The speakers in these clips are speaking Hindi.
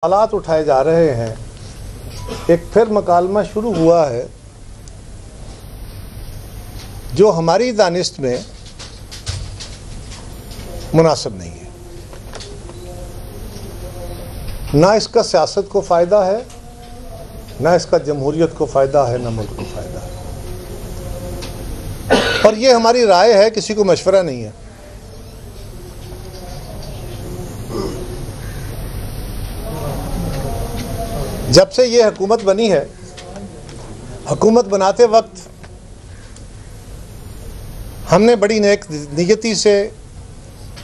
सवालात उठाए जा रहे हैं। एक फिर मकालमा शुरू हुआ है जो हमारी दानिश में मुनासिब नहीं है। ना इसका सियासत को फ़ायदा है, ना इसका जमहूरियत को फ़ायदा है, ना मुल्क को फ़ायदा है। और ये हमारी राय है, किसी को मशवरा नहीं है। जब से ये हुकूमत बनी है, हुकूमत बनाते वक्त हमने बड़ी नेक नियति से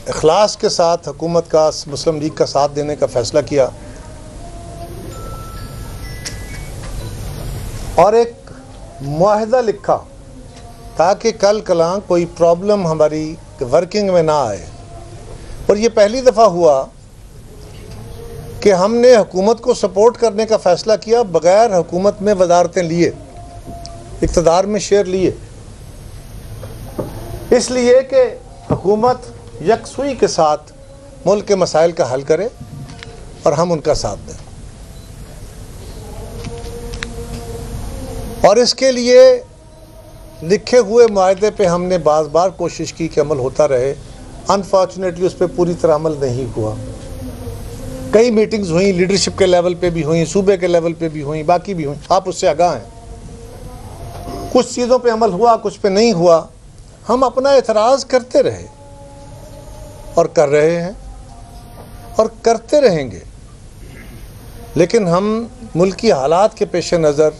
इखलास के साथ हुकूमत का, मुस्लिम लीग का साथ देने का फ़ैसला किया और एक मुआहदा लिखा ताकि कल कलां कोई प्रॉब्लम हमारी वर्किंग में ना आए। और ये पहली दफ़ा हुआ कि हमने हुकूमत को सपोर्ट करने का फ़ैसला किया बग़ैर हुकूमत में वज़ारतें लिए, इक़्तिदार में शेयर लिए, इसलिए कि हुकूमत यकसुई के साथ मुल्क के मसाइल का हल करे और हम उनका साथ दें। और इसके लिए लिखे हुए मुआहदे पे हमने बार बार कोशिश की कि अमल होता रहे। अनफॉर्चुनेटली उस पर पूरी तरह अमल नहीं हुआ। कई मीटिंग्स हुई, लीडरशिप के लेवल पे भी हुई, सूबे के लेवल पे भी हुई, बाकी भी हुई, आप उससे आगाह हैं। कुछ चीज़ों पे अमल हुआ, कुछ पे नहीं हुआ। हम अपना एतराज़ करते रहे और कर रहे हैं और करते रहेंगे, लेकिन हम मुल्क की हालात के पेश नज़र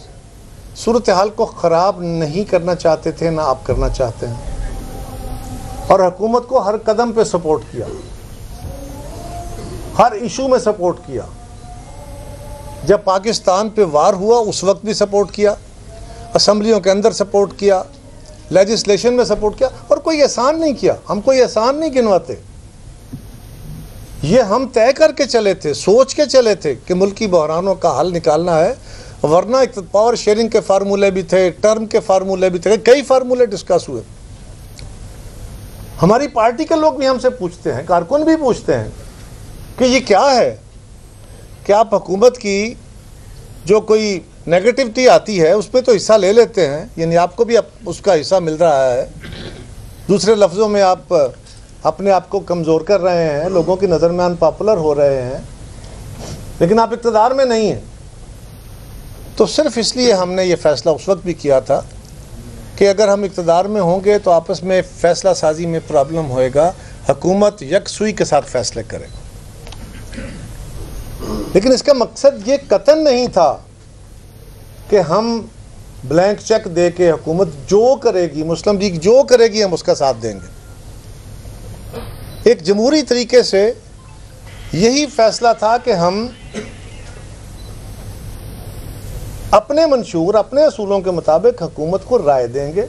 सूरत हाल को ख़राब नहीं करना चाहते थे, ना आप करना चाहते हैं। और हुकूमत को हर कदम पे सपोर्ट किया, हर इशू में सपोर्ट किया। जब पाकिस्तान पे वार हुआ उस वक्त भी सपोर्ट किया, असम्बलियों के अंदर सपोर्ट किया, लेजिस्लेशन में सपोर्ट किया। और कोई एहसान नहीं किया, हम कोई एहसान नहीं गिनवाते। ये हम तय करके चले थे, सोच के चले थे कि मुल्की बहरानों का हल निकालना है, वरना पावर शेयरिंग के फार्मूले भी थे, टर्म के फार्मूले भी थे, कई फार्मूले डिस्कस हुए। हमारी पार्टी के लोग भी हमसे पूछते हैं, कारकुन भी पूछते हैं कि ये क्या है कि आप हुकूमत की जो कोई नेगेटिविटी आती है उस पर तो हिस्सा ले लेते हैं, यानी आपको भी उसका हिस्सा मिल रहा है। दूसरे लफ्ज़ों में आप अपने आप को कमज़ोर कर रहे हैं, लोगों की नज़र में अनपॉपुलर हो रहे हैं, लेकिन आप इक़्तिदार में नहीं हैं। तो सिर्फ इसलिए हमने ये फ़ैसला उस वक्त भी किया था कि अगर हम इक़्तिदार में होंगे तो आपस में फ़ैसला साजी में प्रॉब्लम होएगा, हुकूमत यकसुई के साथ फ़ैसले करेगा। लेकिन इसका मकसद ये कतन नहीं था कि हम ब्लैंक चेक दे के हुकूमत जो करेगी, मुस्लिम लीग जो करेगी, हम उसका साथ देंगे। एक जमहूरी तरीके से यही फ़ैसला था कि हम अपने मंशूर, अपने असूलों के मुताबिक हुकूमत को राय देंगे,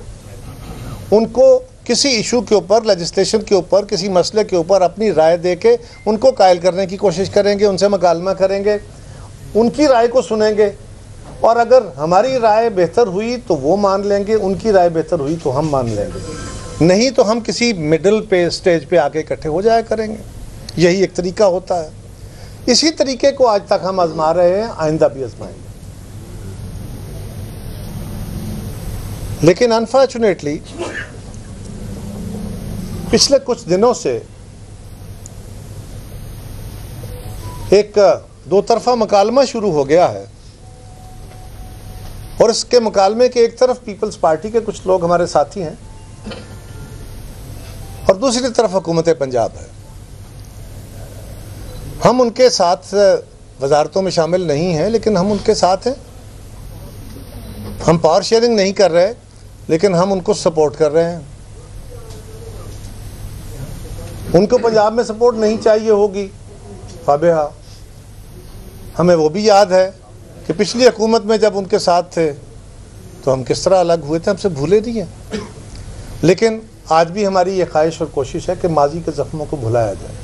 उनको किसी इशू के ऊपर, लेजिस्लेशन के ऊपर, किसी मसले के ऊपर अपनी राय दे के उनको कायल करने की कोशिश करेंगे, उनसे मकालमा करेंगे, उनकी राय को सुनेंगे। और अगर हमारी राय बेहतर हुई तो वो मान लेंगे, उनकी राय बेहतर हुई तो हम मान लेंगे, नहीं तो हम किसी मिडल पे, स्टेज पे आके इकट्ठे हो जाया करेंगे। यही एक तरीका होता है। इसी तरीके को आज तक हम आजमा रहे हैं, आइंदा भी आजमाएंगे। लेकिन अनफॉर्चुनेटली पिछले कुछ दिनों से एक दो तरफा मुकालमा शुरू हो गया है। और इसके मुकालमे के एक तरफ पीपल्स पार्टी के कुछ लोग हमारे साथी हैं और दूसरी तरफ हुकूमत पंजाब है। हम उनके साथ वजारतों में शामिल नहीं हैं, लेकिन हम उनके साथ हैं। हम पावर शेयरिंग नहीं कर रहे, लेकिन हम उनको सपोर्ट कर रहे हैं। उनको पंजाब में सपोर्ट नहीं चाहिए होगी, फाबिहा, हमें वो भी याद है कि पिछली हुकूमत में जब उनके साथ थे तो हम किस तरह अलग हुए थे, हमसे भूले नहीं हैं। लेकिन आज भी हमारी ये ख्वाहिश और कोशिश है कि माजी के ज़ख्मों को भुलाया जाए।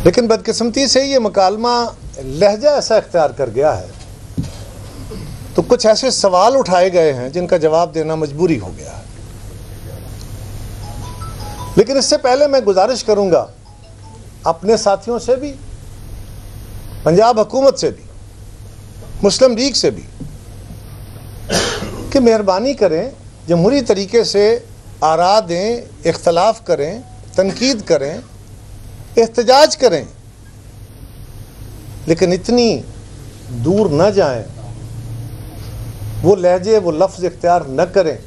लेकिन बदकिस्मती से ये मुकालमा लहजा ऐसा इख्तियार कर गया है, तो कुछ ऐसे सवाल उठाए गए हैं जिनका जवाब देना मजबूरी हो गया है। लेकिन इससे पहले मैं गुजारिश करूंगा अपने साथियों से भी, पंजाब हुकूमत से भी, मुस्लिम लीग से भी कि मेहरबानी करें, जमहूरी तरीके से आरा दें, इख्तलाफ करें, तनकीद करें, एहतजाज करें, लेकिन इतनी दूर न जाएं, वो लहजे वो लफ्ज़ इख्तियार न करें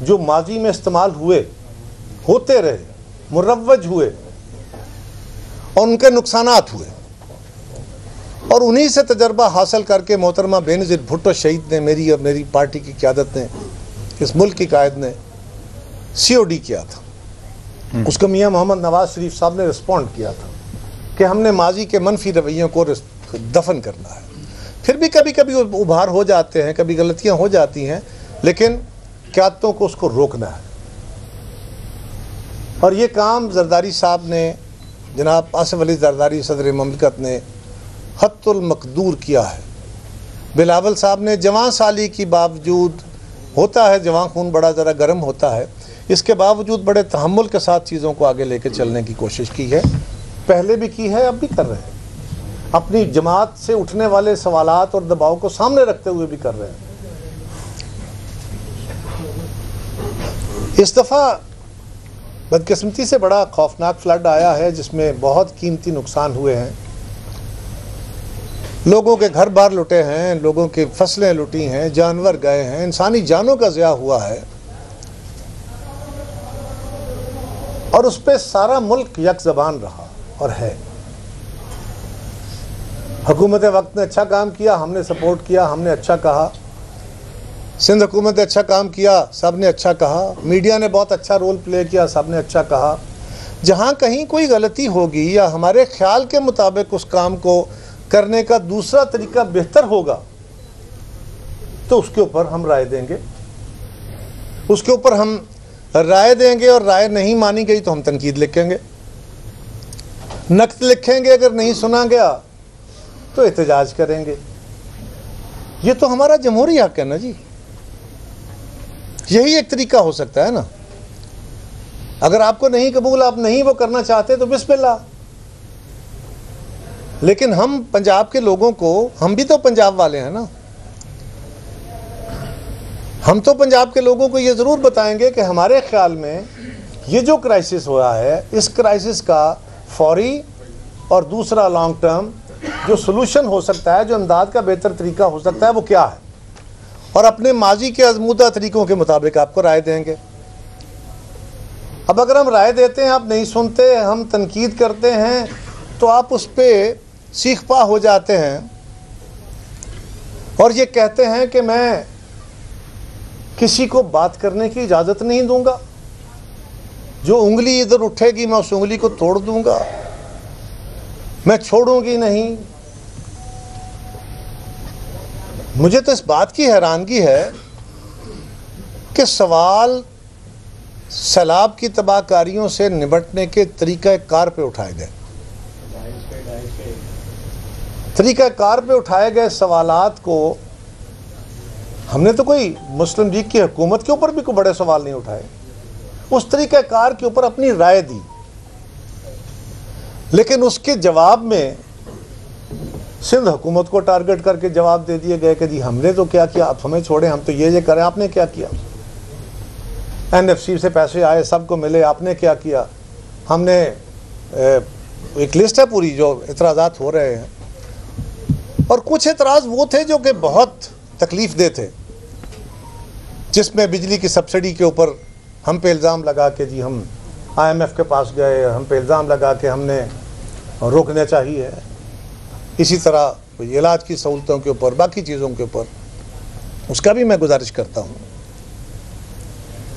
जो माजी में इस्तेमाल हुए, होते रहे, मुरव्वज हुए और उनके नुकसानात हुए। और उन्हीं से तजर्बा हासिल करके मोहतरमा बेनज़ीर भुट्टो शहीद ने, मेरी और मेरी पार्टी की क़यादत ने, इस मुल्क की कायद ने COD किया था। उसको मियाँ मोहम्मद नवाज शरीफ साहब ने रिस्पॉन्ड किया था कि हमने माजी के मनफी रवैयों को दफन करना है। फिर भी कभी कभी उभार हो जाते हैं, कभी गलतियां हो जाती हैं, लेकिन क़यादतों को उसको रोकना है। और ये काम जरदारी साहब ने, जनाब आसिफ अली जरदारी सदर ममलिकत ने हत्तुल मकदूर किया है। बिलावल साहब ने जवां साली की बावजूद, होता है जवां खून बड़ा ज़रा गर्म होता है, इसके बावजूद बड़े तहम्मुल के साथ चीज़ों को आगे लेकर चलने की कोशिश की है। पहले भी की है, अब भी कर रहे हैं। अपनी जमात से उठने वाले सवालात और दबाव को सामने रखते हुए भी कर रहे हैं। इस दफ़ा बदकिस्मती से बड़ा खौफनाक फ्लड आया है जिसमें बहुत कीमती नुकसान हुए हैं। लोगों के घर बार लुटे हैं, लोगों की फसलें लुटी हैं, जानवर गए हैं, इंसानी जानों का ज़िया हुआ है और उस पर सारा मुल्क यक ज़बान रहा और है। हुकूमत वक्त ने अच्छा काम किया, हमने सपोर्ट किया, हमने अच्छा कहा। सिंध हुकूमत ने अच्छा काम किया, सब ने अच्छा कहा। मीडिया ने बहुत अच्छा रोल प्ले किया, सब ने अच्छा कहा। जहाँ कहीं कोई गलती होगी या हमारे ख्याल के मुताबिक उस काम को करने का दूसरा तरीका बेहतर होगा तो उसके ऊपर हम राय देंगे, उसके ऊपर हम राय देंगे। और राय नहीं मानी गई तो हम तनकीद लिखेंगे, नक़्द लिखेंगे। अगर नहीं सुना गया तो एहतजाज करेंगे। ये तो हमारा जमहूरी हक है ना जी, यही एक तरीका हो सकता है ना। अगर आपको नहीं कबूल, आप नहीं वो करना चाहते तो बिस्मिल्लाह। लेकिन हम पंजाब के लोगों को, हम भी तो पंजाब वाले हैं ना, हम तो पंजाब के लोगों को ये ज़रूर बताएंगे कि हमारे ख्याल में ये जो क्राइसिस हुआ है, इस क्राइसिस का फौरी और दूसरा लॉन्ग टर्म जो सलूशन हो सकता है, जो इमदाद का बेहतर तरीका हो सकता है, वो क्या है। और अपने माजी के आज़मूदा तरीक़ों के मुताबिक आपको राय देंगे। अब अगर हम राय देते हैं, आप नहीं सुनते, हम तनकीद करते हैं, तो आप उस पर सीख पा हो जाते हैं और ये कहते हैं कि मैं किसी को बात करने की इजाज़त नहीं दूंगा, जो उंगली इधर उठेगी मैं उस उंगली को तोड़ दूंगा, मैं छोड़ूंगी नहीं। मुझे तो इस बात की हैरानगी है कि सवाल सैलाब की तबाहकारियों से निपटने के तरीक़ाकार पे उठाए गए, तरीक़ाकार पे उठाए गए सवालात को हमने तो कोई मुस्लिम लीग की हुकूमत के ऊपर भी कोई बड़े सवाल नहीं उठाए, उस तरीक़ाकार के ऊपर अपनी राय दी। लेकिन उसके जवाब में सिंध हुकूमत को टारगेट करके जवाब दे दिए गए कि जी हमने तो क्या किया, आप हमें छोड़ें, हम तो ये करें, आपने क्या किया। NFC से पैसे आए, सबको मिले, आपने क्या किया। हमने एक लिस्ट है पूरी जो इतराज़ात हो रहे हैं, और कुछ एतराज़ वो थे जो कि बहुत तकलीफ़ दे थे, जिसमें बिजली की सब्सिडी के ऊपर हम पे इल्ज़ाम लगा के जी हम IMF के पास गए, हम पे इल्ज़ाम लगा के हमने रोकना चाहिए। इसी तरह इलाज की सहूलतों के ऊपर, बाकी चीज़ों के ऊपर, उसका भी मैं गुजारिश करता हूँ।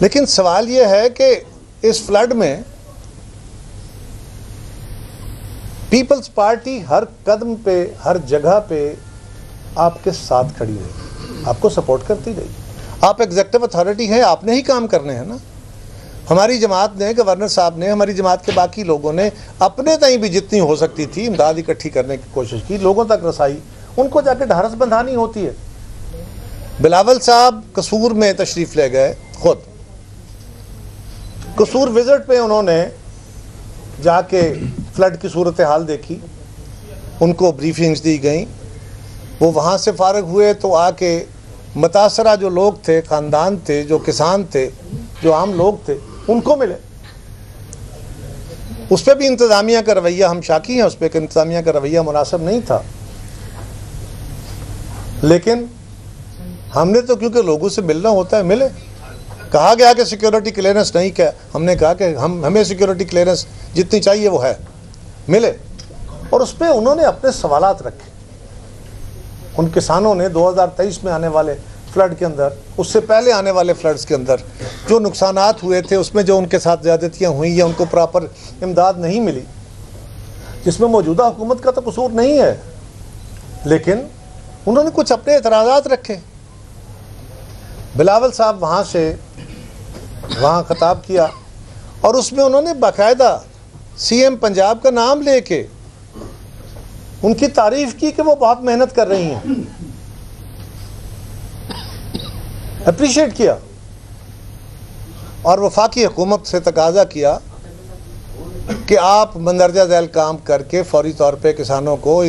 लेकिन सवाल ये है कि इस फ्लड में पीपल्स पार्टी हर कदम पे, हर जगह पे आपके साथ खड़ी रही, आपको सपोर्ट करती रही। आप एग्जीक्यूटिव अथॉरिटी हैं, आपने ही काम करने हैं ना। हमारी जमात ने, गवर्नर साहब ने, हमारी जमात के बाकी लोगों ने अपने तई भी जितनी हो सकती थी इमदाद इकट्ठी करने की कोशिश की, लोगों तक रसाई, उनको जाके ढारस बंधानी होती है। बिलावल साहब कसूर में तशरीफ़ ले गए, खुद कसूर विज़िट पे उन्होंने जाके फ्लड की सूरत हाल देखी, उनको ब्रीफिंग्स दी गई। वो वहाँ से फारग हुए तो आके मुतासरा जो लोग थे, ख़ानदान थे, जो किसान थे, जो आम लोग थे, उनको मिले। उस पर भी इंतज़ामिया का रवैया, हम शाकी हैं उस पर कि इंतज़ामिया का रवैया मुनासिब नहीं था, लेकिन हमने तो क्योंकि लोगों से मिलना होता है मिले। कहा गया कि सिक्योरिटी क्लियरेंस नहीं, क्या हमने कहा कि हमें सिक्योरिटी क्लियरेंस जितनी चाहिए वो है, मिले। और उस पर उन्होंने अपने सवालात रखे। उन किसानों ने 2023 में आने वाले फ्लड के अंदर, उससे पहले आने वाले फ्लड्स के अंदर जो नुकसानात हुए थे, उसमें जो उनके साथ ज़्यादतियाँ हुई या उनको प्रॉपर इमदाद नहीं मिली, जिसमें मौजूदा हुकूमत का तो कसूर नहीं है, लेकिन उन्होंने कुछ अपने एतराज़ात रखे। बिलावल साहब वहाँ खिताब किया और उसमें उन्होंने बाकायदा सीएम पंजाब का नाम लेके उनकी तारीफ़ की कि वो बहुत मेहनत कर रही हैं, अप्रिशिएट किया। और वफाकी हुकूमत से तकाजा किया कि आप मंदरजा झैल काम करके फौरी तौर पे किसानों को,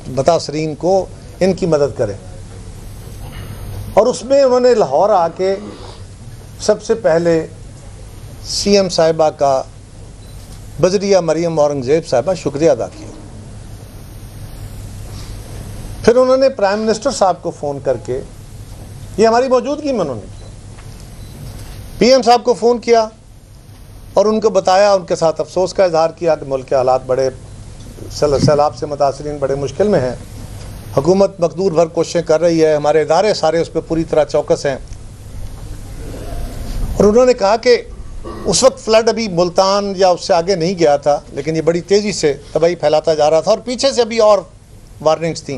मुतासरीन को इनकी मदद करें। और उसमें उन्होंने लाहौर आके सबसे पहले सीएम साहिबा का बजरिया मरियम औरंगज़ेब साहिबा शुक्रिया अदा किया। फिर उन्होंने प्राइम मिनिस्टर साहब को फ़ोन करके, ये हमारी मौजूदगी में उन्होंने किया, पीएम साहब को फ़ोन किया और उनको बताया, उनके साथ अफसोस का इजहार किया कि मुल्क के हालात बड़े, सैलाब से मुतासरीन बड़े मुश्किल में हैं, हुकूमत मकदूर भर कोशिशें कर रही है, हमारे इदारे सारे उस पर पूरी तरह चौकस हैं। और उन्होंने कहा कि उस वक्त फ्लड अभी मुल्तान या उससे आगे नहीं गया था, लेकिन ये बड़ी तेज़ी से तबाही फैलाता जा रहा था और पीछे से अभी और वार्निंग्स थी।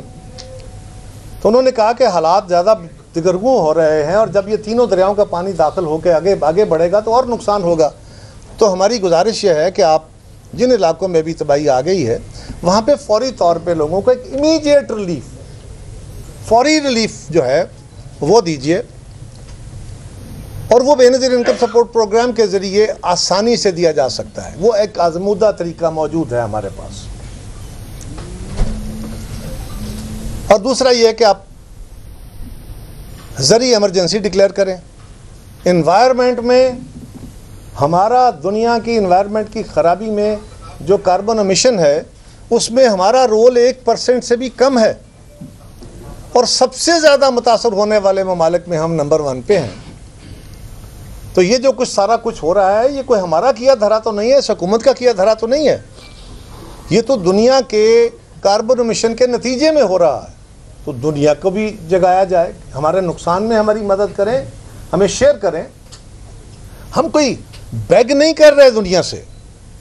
तो उन्होंने कहा कि हालात ज़्यादा दिगरगू हो रहे हैं और जब ये तीनों दरियाओं का पानी दाखिल होकर आगे बढ़ेगा तो और नुकसान होगा। तो हमारी गुजारिश यह है कि आप जिन इलाकों में भी तबाही आ गई है, वहाँ पे फौरी तौर पे लोगों को एक इमीडिएट रिलीफ, फौरी रिलीफ जो है वो दीजिए। और वो बेनज़ीर इनकम सपोर्ट प्रोग्राम के ज़रिए आसानी से दिया जा सकता है। वो एक आज़मूदा तरीका मौजूद है हमारे पास। और दूसरा ये है कि आप ज़री इमरजेंसी डिक्लेयर करें। इन्वायरमेंट में हमारा, दुनिया की इन्वायरमेंट की ख़राबी में जो कार्बन एमिशन है उसमें हमारा रोल 1% से भी कम है और सबसे ज़्यादा मुतासर होने वाले ममालिक में हम नंबर 1 पे हैं। तो ये जो कुछ सारा कुछ हो रहा है, ये कोई हमारा किया धरा तो नहीं है, इस हुकूमत का किया धरा तो नहीं है, ये तो दुनिया के कार्बन एमिशन के नतीजे में हो रहा है। तो दुनिया को भी जगाया जाए, हमारे नुकसान में हमारी मदद करें, हमें शेयर करें। हम कोई बेग नहीं कर रहे, दुनिया से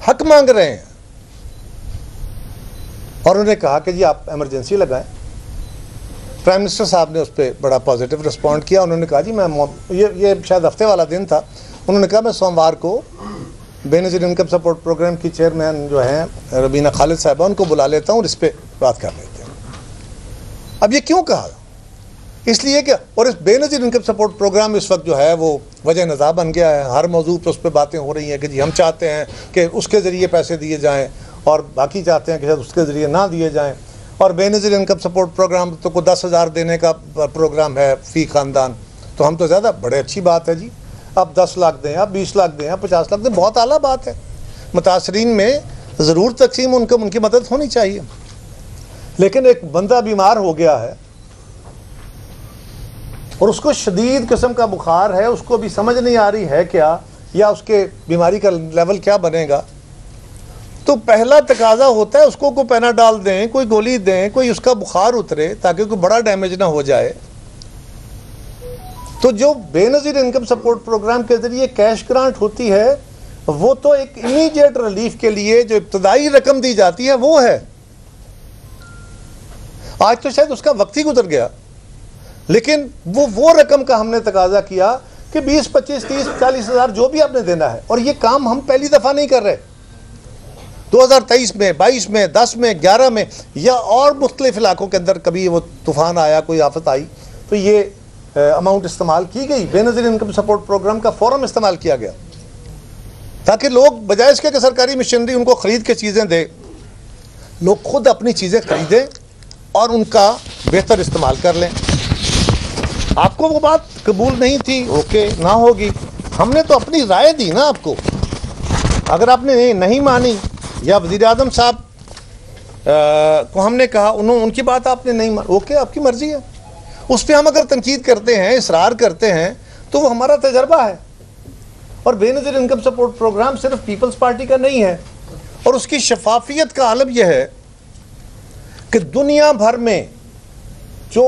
हक मांग रहे हैं। और उन्होंने कहा कि जी आप इमरजेंसी लगाएं। प्राइम मिनिस्टर साहब ने उस पर बड़ा पॉजिटिव रिस्पॉन्ड किया। उन्होंने कहा जी मैं, ये शायद हफ्ते वाला दिन था, उन्होंने कहा मैं सोमवार को बेनज़ीर इनकम सपोर्ट प्रोग्राम की चेयरमैन जो हैं रबीना खालिद साहबा, उनको बुला लेता हूँ और इस पर बात कर लेते हैं। अब ये क्यों कहा? इसलिए कि और इस बेनज़ीर इनकम सपोर्ट प्रोग्राम इस वक्त जो है वो वजह नज़ा बन गया है। हर मौजू पर उस पर बातें हो रही हैं कि जी हम चाहते हैं कि उसके ज़रिए पैसे दिए जाएँ और बाकी चाहते हैं कि शायद उसके ज़रिए ना दिए जाएँ। और बेनज़ीर इनकम सपोर्ट प्रोग्राम तो को 10,000 देने का प्रोग्राम है फ़ी ख़ानदान, तो हम तो ज़्यादा बड़े अच्छी बात है जी। आप 10 लाख दें, आप 20 लाख दें, आप 50 लाख दें, बहुत आला बात है। मुतासरीन में ज़रूर तकसीम उनकी मदद होनी चाहिए। लेकिन एक बंदा बीमार हो गया है और उसको शदीद किस्म का बुखार है, उसको भी समझ नहीं आ रही है क्या, या उसके बीमारी का लेवल क्या बनेगा, तो पहला तकाजा होता है उसको कोई पैनाडॉल दें, कोई गोली दें, कोई उसका बुखार उतरे ताकि कोई बड़ा डैमेज ना हो जाए। तो जो बेनज़ीर इनकम सपोर्ट प्रोग्राम के ज़रिए कैश ग्रांट होती है, वो तो एक इमीडिएट रिलीफ के लिए जो इब्तदाई रकम दी जाती है वो है। आज तो शायद उसका वक्त ही गुजर गया, लेकिन वो रकम का हमने तकाजा किया कि 20, 25, 30, 40 हज़ार जो भी आपने देना है। और ये काम हम पहली दफ़ा नहीं कर रहे, 2023 में, 22 में, 10 में, 11 में या और मुख्तलिफ इलाकों के अंदर कभी वो तूफ़ान आया, कोई आफत आई, तो ये अमाउंट इस्तेमाल की गई। बेनज़ीर इनकम सपोर्ट प्रोग्राम का फ़ौरन इस्तेमाल किया गया ताकि लोग बजाय इसके कि सरकारी मशीनरी उनको ख़रीद के चीज़ें दे, लोग खुद अपनी चीज़ें खरीदें और उनका बेहतर इस्तेमाल कर लें। आपको वो बात कबूल नहीं थी, ओके, ना होगी। हमने तो अपनी राय दी ना आपको। अगर आपने नहीं मानी या वज़ीर आज़म साहब को हमने कहा, उनकी बात आपने नहीं मानी, ओके, आपकी मर्ज़ी है। उस पर हम अगर तनकीद करते हैं, इसरार करते हैं, तो वो हमारा तजर्बा है। और बेनज़ीर इनकम सपोर्ट प्रोग्राम सिर्फ पीपल्स पार्टी का नहीं है, और उसकी शफाफियत का आलम यह है कि दुनिया भर में जो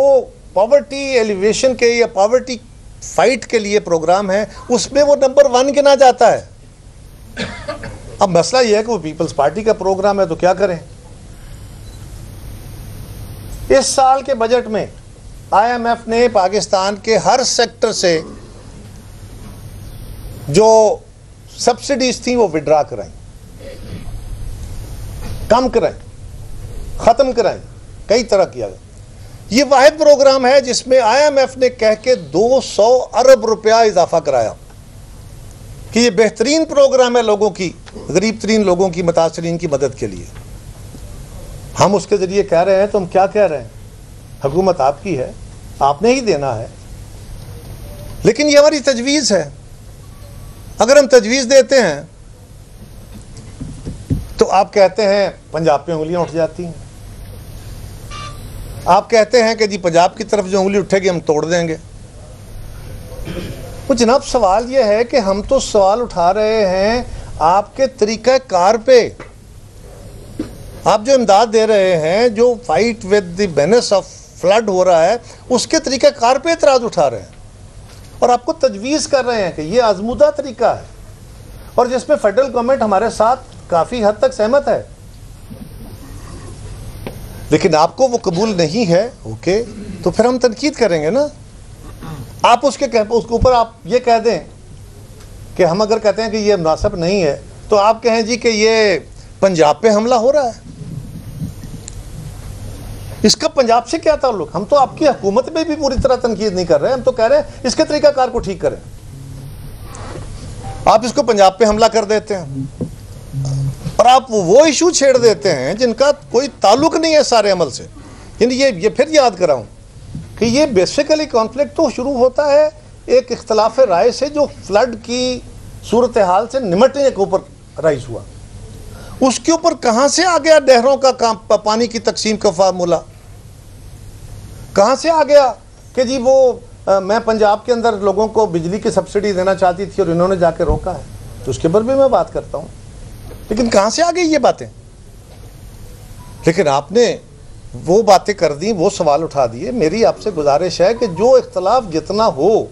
पॉवर्टी एलिवेशन के या पॉवर्टी फाइट के लिए प्रोग्राम है, उसमें वो नंबर 1 गिना जाता है। अब मसला यह है कि वो पीपल्स पार्टी का प्रोग्राम है, तो क्या करें। इस साल के बजट में IMF ने पाकिस्तान के हर सेक्टर से जो सब्सिडीज थी वो विड्रा कराई, कम कराई, ख़त्म कराई, कई तरह किया गया। ये वाहिद प्रोग्राम है जिसमें IMF ने कह के 200 अरब रुपया इजाफा कराया कि ये बेहतरीन प्रोग्राम है लोगों की, गरीब तरीन लोगों की, मुतासरीन की मदद के लिए। हम उसके ज़रिए कह रहे हैं, तो हम क्या कह रहे हैं, हुकूमत आपकी है, आपने ही देना है। लेकिन ये हमारी तजवीज़ है। अगर हम तजवीज़ देते हैं तो आप कहते हैं पंजाब पे उंगलियां उठ जाती हैं। आप कहते हैं कि जी पंजाब की तरफ जो उंगली उठेगी हम तोड़ देंगे। तो जनाब सवाल यह है कि हम तो सवाल उठा रहे हैं आपके तरीक़ा कार पे। आप जो इमदाद दे रहे हैं, जो fight with the banes of flood हो रहा है, उसके तरीक़ा कार पे एतराज़ उठा रहे हैं और आपको तजवीज़ कर रहे हैं कि ये आजमूदा तरीका है और जिसमें फेडरल गवर्नमेंट हमारे साथ काफ़ी हद तक सहमत है। लेकिन आपको वो कबूल नहीं है, ओके, तो फिर हम तनकीद करेंगे ना। आप उसके ऊपर आप ये कह दें कि हम अगर कहते हैं कि ये मुनासिब नहीं है, तो आप कहें जी कि ये पंजाब पे हमला हो रहा है। इसका पंजाब से क्या ताल्लुक। हम तो आपकी हुकूमत में भी पूरी तरह तनकीद नहीं कर रहे हैं, हम तो कह रहे हैं इसके तरीक़ाकार को ठीक करें। आप इसको पंजाब पे हमला कर देते हैं और आप वो इशू छेड़ देते हैं जिनका कोई ताल्लुक नहीं है सारे अमल से। यानी ये फिर याद कराऊं कि ये बेसिकली कॉन्फ्लिक्ट तो शुरू होता है एक इख्तलाफ राय से, जो फ्लड की सूरत हाल से निमटने के ऊपर राइज हुआ। उसके ऊपर कहाँ से आ गया नहरों का काम, पानी की तकसीम का फार्मूला कहाँ से आ गया कि जी वो मैं पंजाब के अंदर लोगों को बिजली की सब्सिडी देना चाहती थी और इन्होंने जाके रोका है। तो उसके ऊपर भी मैं बात करता हूँ, लेकिन कहाँ से आ गई ये बातें। लेकिन आपने वो बातें कर दी, वो सवाल उठा दिए। मेरी आपसे गुजारिश है कि जो इख्तलाफ जितना हो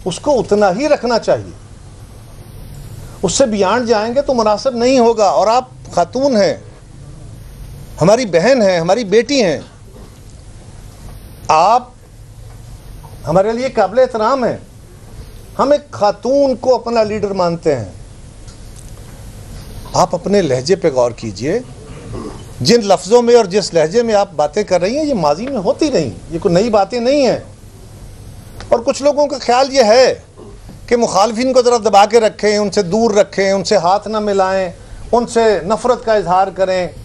उसको उतना ही रखना चाहिए, उससे बियॉन्ड जाएंगे तो मुनासिब नहीं होगा। और आप खातून हैं, हमारी बहन हैं, हमारी बेटी हैं, आप हमारे लिए काबिल एहतराम हैं। हम एक खातून को अपना लीडर मानते हैं। आप अपने लहजे पे गौर कीजिए। जिन लफ्ज़ों में और जिस लहजे में आप बातें कर रही हैं, ये माजी में होती नहीं, ये कोई नई बातें नहीं हैं। और कुछ लोगों का ख्याल ये है कि मुखालफिन को ज़रा दबा के रखें, उनसे दूर रखें, उनसे हाथ ना मिलाएं, उनसे नफ़रत का इजहार करें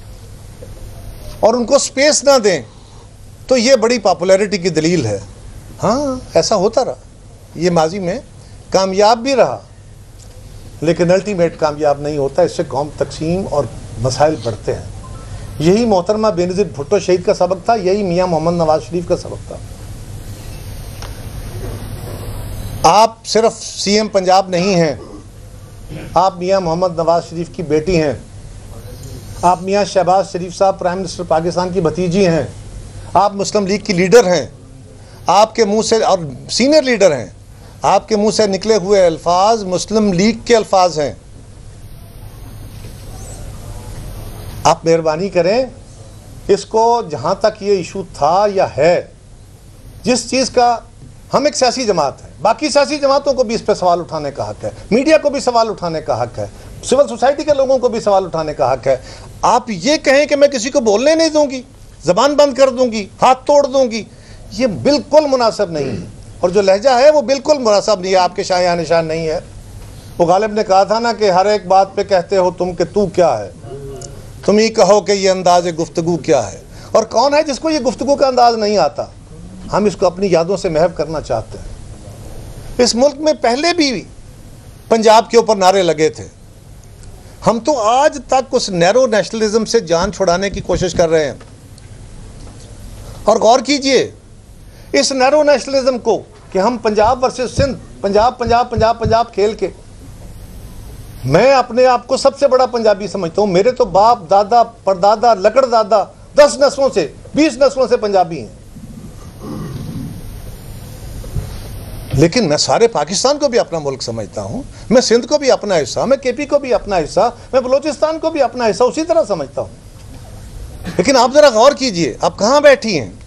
और उनको स्पेस ना दें, तो ये बड़ी पॉपुलैरिटी की दलील है। हाँ, ऐसा होता रहा, ये माजी में कामयाब भी रहा, लेकिन अल्टीमेट कामयाब नहीं होता। इससे कौम तकसीम और मसाइल बढ़ते हैं। यही मोहतरमा बेनज़ीर भुट्टो शहीद का सबक था, यही मियाँ मोहम्मद नवाज शरीफ का सबक था। आप सिर्फ CM पंजाब नहीं हैं, आप मियाँ मोहम्मद नवाज शरीफ की बेटी हैं, आप मियाँ शहबाज शरीफ साहब प्राइम मिनिस्टर पाकिस्तान की भतीजी हैं, आप मुस्लिम लीग की लीडर हैं। आपके मुंह से, और सीनियर लीडर हैं, आपके मुंह से निकले हुए अल्फाज मुस्लिम लीग के अल्फाज हैं। आप मेहरबानी करें, इसको जहाँ तक ये इशू था या है, जिस चीज़ का हम एक सियासी जमात है, बाकी सियासी जमातों को भी इस पर सवाल उठाने का हक है, मीडिया को भी सवाल उठाने का हक है, सिविल सोसाइटी के लोगों को भी सवाल उठाने का हक है। आप ये कहें कि मैं किसी को बोलने नहीं दूंगी, ज़बान बंद कर दूंगी, हाथ तोड़ दूंगी, ये बिल्कुल मुनासिब नहीं है। और जो लहजा है वो बिल्कुल मुनासिब नहीं है, आपके शाया निशान नहीं है। वो गालिब ने कहा था ना कि हर एक बात पे कहते हो तुम कि तू क्या है। तुम ही कहो कि ये अंदाज गुफ्तगू क्या है। और कौन है जिसको ये गुफ्तगू का अंदाज नहीं आता? हम इसको अपनी यादों से महव करना चाहते हैं। इस मुल्क में पहले भी पंजाब के ऊपर नारे लगे थे। हम तो आज तक उस नैरो नेशनलिज्म से जान छुड़ाने की कोशिश कर रहे हैं। और गौर कीजिए इस नैरो नेशनलिज्म को कि हम पंजाब वर्सेस सिंध, पंजाब पंजाब पंजाब पंजाब खेल के, मैं अपने आप को सबसे बड़ा पंजाबी समझता हूं। मेरे तो बाप दादा परदादा लकड़दादा 10 नस्लों से 20 नस्लों से पंजाबी हैं। लेकिन मैं सारे पाकिस्तान को भी अपना मुल्क समझता हूं, मैं सिंध को भी अपना हिस्सा, मैं केपी को भी अपना हिस्सा, मैं बलोचिस्तान को भी अपना हिस्सा उसी तरह समझता हूं। लेकिन आप जरा गौर कीजिए, आप कहां बैठी हैं?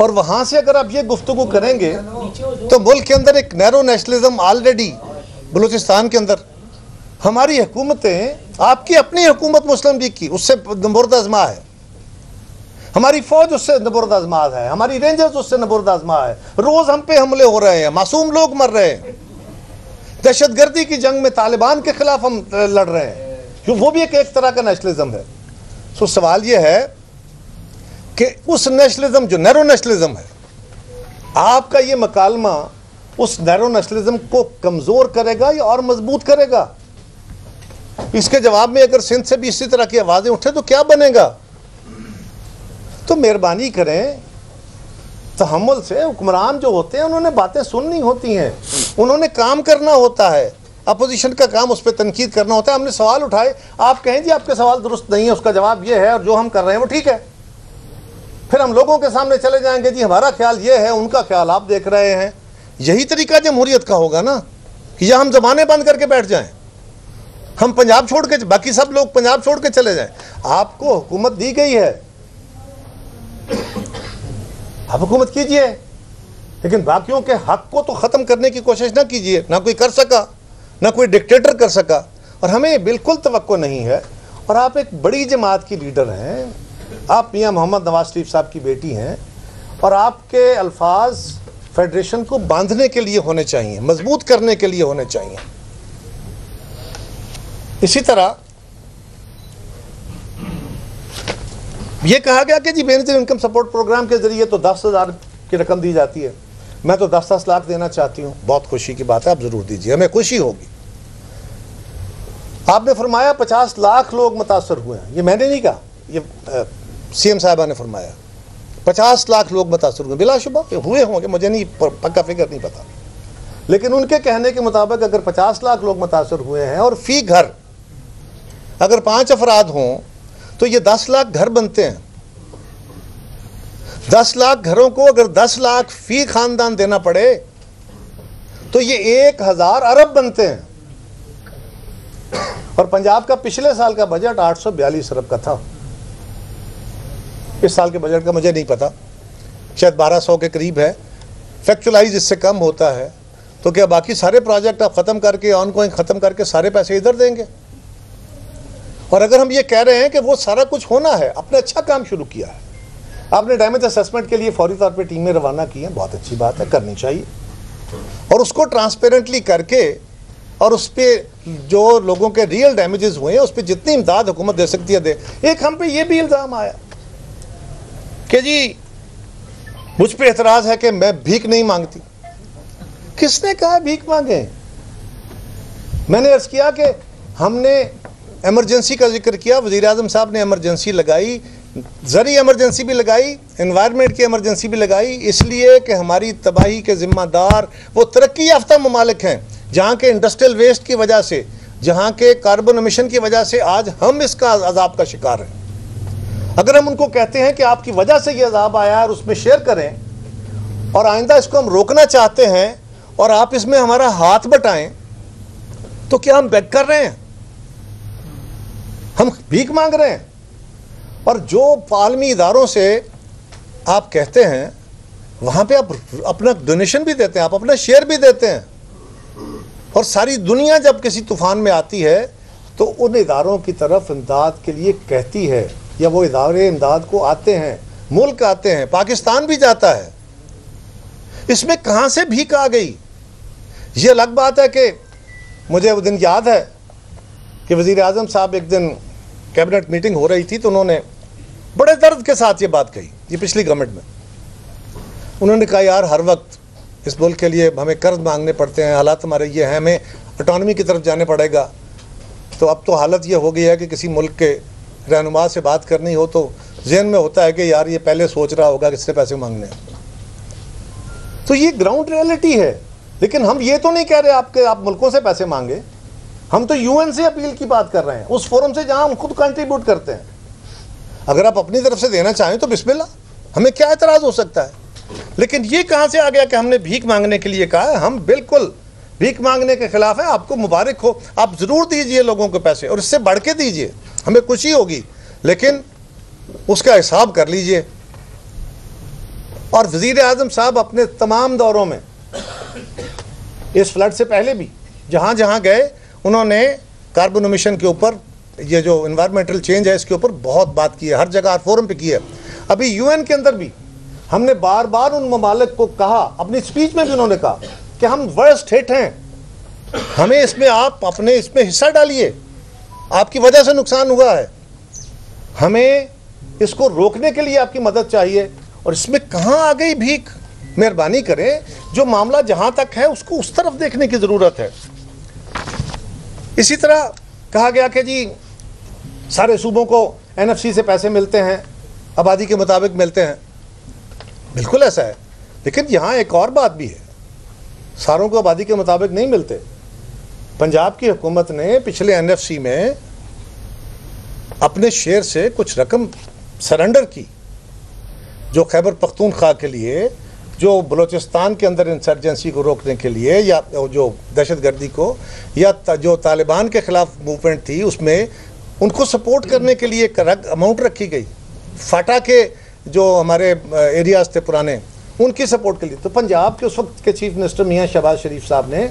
और वहां से अगर आप ये गुफ्तगू करेंगे तो मुल्क के अंदर एक नैरो नेशनलिज्म ऑलरेडी, बलूचिस्तान के अंदर हमारी हुकूमतें, आपकी अपनी हुकूमत मुस्लिम लीग की उससे नबुर्द आज़मा है, हमारी फौज उससे नबुर्द आज़मा है, हमारी रेंजर्स उससे नबुर्द आज़मा है। रोज हम पे हमले हो रहे हैं, मासूम लोग मर रहे हैं, दहशतगर्दी की जंग में तालिबान के खिलाफ हम लड़ रहे हैं। वो भी एक तरह का नेशनलिज्म है। सो सवाल ये है कि उस नेशनलिज्म जो नैरो नेशनलिज्म है, आपका ये मकालमा उस नैरो नेशनलिज्म को कमजोर करेगा या और मजबूत करेगा? इसके जवाब में अगर सिंध से भी इसी तरह की आवाजें उठे तो क्या बनेगा? तो मेहरबानी करें, तहम्मुल से। हुक्मरान जो होते हैं उन्होंने बातें सुननी होती हैं, उन्होंने काम करना होता है। अपोजिशन का काम उस पर तनकीद करना होता है। हमने सवाल उठाए, आप कहें जी आपके सवाल दुरुस्त नहीं है, उसका जवाब ये है और जो हम कर रहे हैं वो ठीक है। फिर हम लोगों के सामने चले जाएंगे, जी हमारा ख्याल ये है, उनका ख्याल आप देख रहे हैं। यही तरीका जमहूरियत का होगा ना, कि या हम जबानें बंद करके बैठ जाएं, हम पंजाब छोड़ के, बाकी सब लोग पंजाब छोड़ के चले जाएं। आपको हुकूमत दी गई है, आप हुकूमत कीजिए, लेकिन बाकियों के हक को तो ख़त्म करने की कोशिश ना कीजिए। ना कोई कर सका, ना कोई डिक्टेटर कर सका, और हमें बिल्कुल तवक्को नहीं है। और आप एक बड़ी जमात की लीडर हैं, आप मियां मोहम्मद नवाज शरीफ साहब की बेटी हैं, और आपके अल्फाज फेडरेशन को बांधने के लिए होने चाहिए, मजबूत करने के लिए होने चाहिए। इसी तरह यह कहा गया कि जी बेनिफिट इनकम सपोर्ट प्रोग्राम के जरिए तो 10,000 की रकम दी जाती है, मैं तो 10-10 लाख देना चाहती हूं। बहुत खुशी की बात है, आप जरूर दीजिए, हमें खुशी होगी। आपने फरमाया 50 लाख लोग मुतासर हुए हैं, ये मैंने नहीं कहा, ये सीएम साहिबा ने फरमाया 50 लाख लोग मुतासर हुए। बिलाशुबा हुए होंगे, मुझे नहीं पक्का फिगर नहीं पता, लेकिन उनके कहने के मुताबिक अगर 50 लाख लोग मुतासर हुए हैं और फी घर अगर 5 अफराद हों तो ये 10 लाख घर बनते हैं। 10 लाख घरों को अगर 10 लाख फी खानदान देना पड़े तो ये 1000 अरब बनते हैं। और पंजाब का पिछले साल का बजट 842 अरब का था। इस साल के बजट का मुझे नहीं पता, शायद 1200 के करीब है। फैक्चुअलाइज इससे कम होता है। तो क्या बाकी सारे प्रोजेक्ट आप ख़त्म करके, ऑनगोइंग ख़त्म करके सारे पैसे इधर देंगे? और अगर हम ये कह रहे हैं कि वो सारा कुछ होना है, आपने अच्छा काम शुरू किया है, आपने डैमेज असेसमेंट के लिए फौरी तौर पे टीमें रवाना की हैं, बहुत अच्छी बात है, करनी चाहिए। और उसको ट्रांसपेरेंटली करके और उस पर जो लोगों के रियल डैमेजेस हुए हैं उस पर जितनी इमदाद हुकूमत दे सकती है दे। एक हम पे ये भी इल्ज़ाम आया कि जी मुझ पे एतराज़ है कि मैं भीख नहीं मांगती। किसने कहा भीख मांगे? मैंने अर्ज़ किया कि हमने एमरजेंसी का जिक्र किया, वज़ीर आज़म साहब ने एमरजेंसी लगाई, ज़री एमरजेंसी भी लगाई, एनवायरनमेंट की एमरजेंसी भी लगाई, इसलिए कि हमारी तबाही के ज़िम्मेदार वो तरक्की याफ्ता ममालिक हैं जहाँ के इंडस्ट्रियल वेस्ट की वजह से, जहाँ के कार्बन एमिशन की वजह से आज हम इसका अजाब का शिकार हैं। अगर हम उनको कहते हैं कि आपकी वजह से ये अजाब आया और उसमें शेयर करें और आइंदा इसको हम रोकना चाहते हैं और आप इसमें हमारा हाथ बटाएं, तो क्या हम बेग कर रहे हैं? हम भीख मांग रहे हैं? और जो आलमी इदारों से आप कहते हैं वहाँ पे आप अपना डोनेशन भी देते हैं, आप अपना शेयर भी देते हैं। और सारी दुनिया जब किसी तूफ़ान में आती है तो उन इदारों की तरफ इमदाद के लिए कहती है, या वो इदारे इमदाद को आते हैं, मुल्क आते हैं, पाकिस्तान भी जाता है। इसमें कहाँ से भीख आ गई? ये अलग बात है कि मुझे वो दिन याद है कि वज़ीर आज़म साहब एक दिन कैबिनेट मीटिंग हो रही थी तो उन्होंने बड़े दर्द के साथ ये बात कही, ये पिछली गवर्नमेंट में। उन्होंने कहा यार हर वक्त इस मुल्क के लिए हमें कर्ज मांगने पड़ते हैं, हालात हमारे ये हैं, हमें ऑटोनॉमी की तरफ जाने पड़ेगा। तो अब तो हालत ये हो गई है कि किसी मुल्क के रहनुमा से बात करनी हो तो जहन में होता है कि यार ये पहले सोच रहा होगा किससे पैसे मांगने। तो ये ग्राउंड रियलिटी है। लेकिन हम ये तो नहीं कह रहे आप मुल्कों से पैसे मांगे, हम तो यूएन से अपील की बात कर रहे हैं, उस फोरम से जहां हम खुद कंट्रीब्यूट करते हैं। अगर आप अपनी तरफ से देना चाहें तो बिस्मिल्लाह, हमें क्या एतराज़ हो सकता है। लेकिन ये कहां से आ गया कि हमने भीख मांगने के लिए कहा है? हम बिल्कुल भीख मांगने के खिलाफ है। आपको मुबारक हो, आप ज़रूर दीजिए लोगों को पैसे, और इससे बढ़ के दीजिए, हमें खुशी होगी, लेकिन उसका हिसाब कर लीजिए। और वज़ीर आज़म साहब अपने तमाम दौरों में, इस फ्लड से पहले भी जहाँ जहाँ गए, उन्होंने कार्बन एमिशन के ऊपर, ये जो इन्वायरमेंटल चेंज है इसके ऊपर बहुत बात की है, हर जगह हर फोरम पे की है। अभी यूएन के अंदर भी हमने बार बार उन ममालिक को कहा, अपनी स्पीच में भी उन्होंने कहा कि हम वर्स्ट हिट हैं, हमें इसमें आप अपने इसमें हिस्सा डालिए, आपकी वजह से नुकसान हुआ है, हमें इसको रोकने के लिए आपकी मदद चाहिए। और इसमें कहाँ आ गई भीख? मेहरबानी करें, जो मामला जहाँ तक है उसको उस तरफ देखने की ज़रूरत है। इसी तरह कहा गया कि जी सारे सूबों को एनएफसी से पैसे मिलते हैं, आबादी के मुताबिक मिलते हैं। बिल्कुल ऐसा है, लेकिन यहाँ एक और बात भी है, सारों को आबादी के मुताबिक नहीं मिलते। पंजाब की हुकूमत ने पिछले एनएफसी में अपने शेयर से कुछ रकम सरेंडर की, जो खैबर पख्तूनख्वा के लिए, जो बलूचिस्तान के अंदर इंसर्जेंसी को रोकने के लिए, या जो दहशतगर्दी को, या जो तालिबान के ख़िलाफ़ मूवमेंट थी उसमें उनको सपोर्ट करने के लिए एक अमाउंट रखी गई। फाटा के जो हमारे एरियाज़ थे पुराने, उनकी सपोर्ट के लिए। तो पंजाब के उस वक्त के चीफ मिनिस्टर मियाँ शहबाज शरीफ साहब ने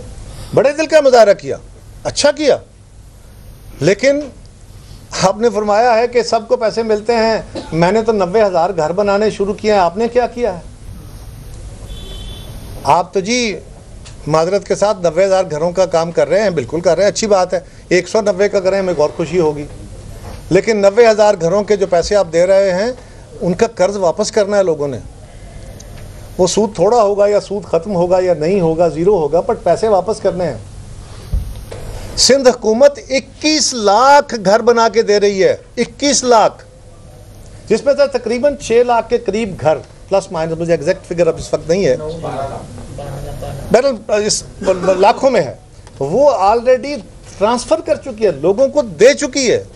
बड़े दिल का मुजाहरा किया, अच्छा किया, लेकिन आपने फरमाया है कि सबको पैसे मिलते हैं, मैंने तो 90,000 घर बनाने शुरू किए हैं, आपने क्या किया है? आप तो जी माजरत के साथ 90,000 घरों का काम कर रहे हैं, बिल्कुल कर रहे हैं, अच्छी बात है। 190 का करें, हमें और खुशी होगी। लेकिन 90,000 घरों के जो पैसे आप दे रहे हैं, उनका कर्ज वापस करना है लोगों ने। वो सूद थोड़ा होगा या सूद ख़त्म होगा या नहीं होगा, ज़ीरो होगा, बट पैसे वापस करने हैं। सिंध हुकूमत 21 लाख घर बना के दे रही है, 21 लाख, जिसमें से तकरीबन 6 लाख के करीब घर, प्लस माइनस, मुझे एग्जैक्ट फिगर अब इस वक्त नहीं है, बहरहाल इस लाखों में है। वो ऑलरेडी ट्रांसफ़र कर चुकी है, लोगों को दे चुकी है,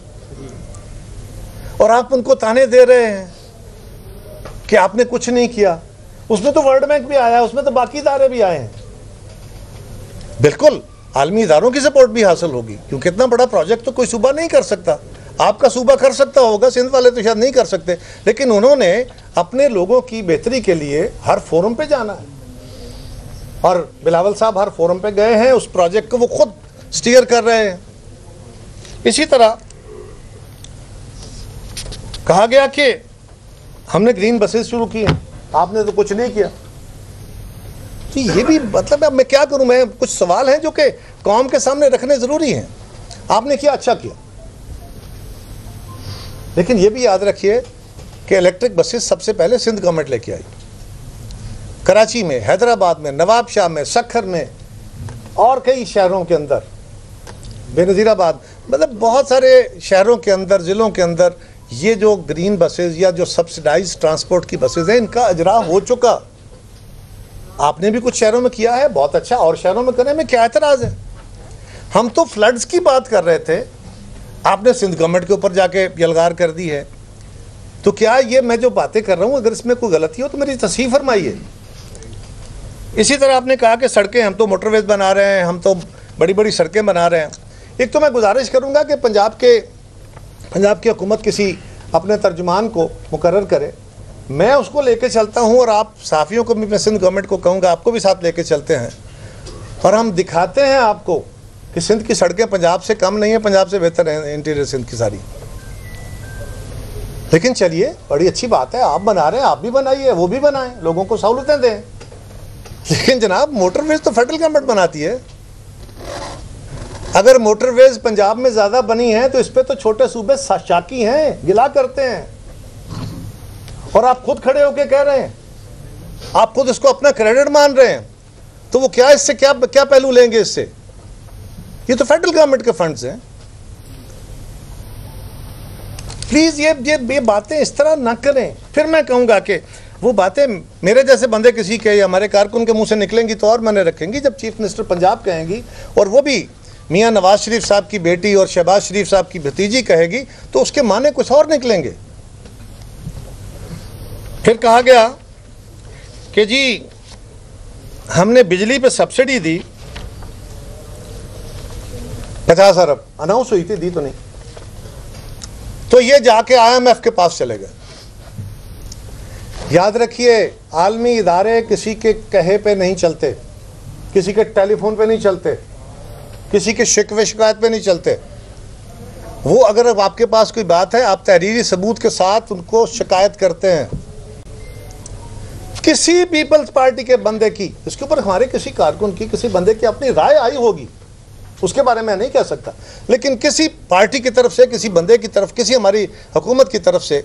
और आप उनको ताने दे रहे हैं कि आपने कुछ नहीं किया। उसमें तो वर्ल्ड बैंक भी आया, उसमें तो बाकी इदारे भी आए हैं। बिल्कुल आलमी इदारों की सपोर्ट भी हासिल होगी, क्योंकि इतना बड़ा प्रोजेक्ट तो कोई सूबा नहीं कर सकता। आपका सूबा कर सकता होगा, सिंध वाले तो शायद नहीं कर सकते, लेकिन उन्होंने अपने लोगों की बेहतरी के लिए हर फोरम पे जाना है, और बिलावल साहब हर फोरम पे गए हैं, उस प्रोजेक्ट को वो खुद स्टीयर कर रहे हैं। इसी तरह कहा गया कि हमने ग्रीन बसेस शुरू की हैं, आपने तो कुछ नहीं किया। तो ये भी मतलब, अब मैं क्या करूं, मैं कुछ सवाल हैं जो कि कौम के सामने रखने ज़रूरी हैं। आपने किया, अच्छा किया, लेकिन ये भी याद रखिए कि इलेक्ट्रिक बसेस सबसे पहले सिंध गवर्नमेंट लेके आई। कराची में, हैदराबाद में, नवाबशाह में, सखर में और कई शहरों के अंदर, बेनज़ीराबाद, मतलब बहुत सारे शहरों के अंदर, ज़िलों के अंदर ये जो ग्रीन बसेस या जो सब्सिडाइज ट्रांसपोर्ट की बसेस हैं, इनका अजरा हो चुका। आपने भी कुछ शहरों में किया है, बहुत अच्छा, और शहरों में करने में क्या एतराज़ है? हम तो फ्लड्स की बात कर रहे थे, आपने सिंध गवर्नमेंट के ऊपर जाके यलगार कर दी है। तो क्या ये मैं जो बातें कर रहा हूँ, अगर इसमें कोई गलती हो तो मेरी तस्हीह फरमाइए। इसी तरह आपने कहा कि सड़कें, हम तो मोटरवेज बना रहे हैं, हम तो बड़ी बड़ी सड़कें बना रहे हैं। एक तो मैं गुजारिश करूँगा कि पंजाब की हुकूमत किसी अपने तर्जुमान को मुकर्रर करे, मैं उसको लेके चलता हूँ, और आप साफ़ियों को भी, मैं सिंध गवर्नमेंट को कहूँगा, आपको भी साथ लेके चलते हैं, और हम दिखाते हैं आपको कि सिंध की सड़कें पंजाब से कम नहीं है, पंजाब से बेहतर है इंटीरियर सिंध की सारी। लेकिन चलिए, बड़ी अच्छी बात है, आप बना रहे हैं, आप भी बनाइए, वो भी बनाएं, लोगों को सहूलतें दें। लेकिन जनाब, मोटरवेज तो फेडरल गवर्नमेंट बनाती है, अगर मोटरवेज पंजाब में ज्यादा बनी हैं तो इस पे तो छोटे सूबे शाकी हैं, गिला करते हैं। और आप खुद खड़े होकर कह रहे हैं, आप खुद इसको अपना क्रेडिट मान रहे हैं, तो वो क्या इससे क्या पहलू लेंगे इससे? ये तो फेडरल गवर्नमेंट के फंड्स हैं। प्लीज ये बातें इस तरह ना करें। फिर मैं कहूंगा कि वो बातें मेरे जैसे बंदे किसी के या हमारे कारकुन के मुंह से निकलेंगी तो और माने रखेंगी। जब चीफ मिनिस्टर पंजाब कहेंगी और वो भी मियां नवाज शरीफ साहब की बेटी और शहबाज शरीफ साहब की भतीजी कहेगी तो उसके माने कुछ और निकलेंगे। फिर कहा गया कि जी हमने बिजली पे सब्सिडी दी 50 अरब, अनाउंस हुई थी, दी तो नहीं, तो ये जाके IMF के पास चले गए। याद रखिए, आलमी इदारे किसी के कहे पे नहीं चलते, किसी के टेलीफोन पे नहीं चलते, किसी के शिकवे शिकायत पे नहीं चलते। वो अगर आपके पास कोई बात है, आप तहरीरी सबूत के साथ उनको शिकायत करते हैं। किसी पीपल्स पार्टी के बंदे की, इसके ऊपर हमारे किसी कारकुन की, किसी बंदे की अपनी राय आई होगी, उसके बारे में नहीं कह सकता, लेकिन किसी पार्टी की तरफ से, किसी बंदे की तरफ, किसी हमारी हुकूमत की तरफ से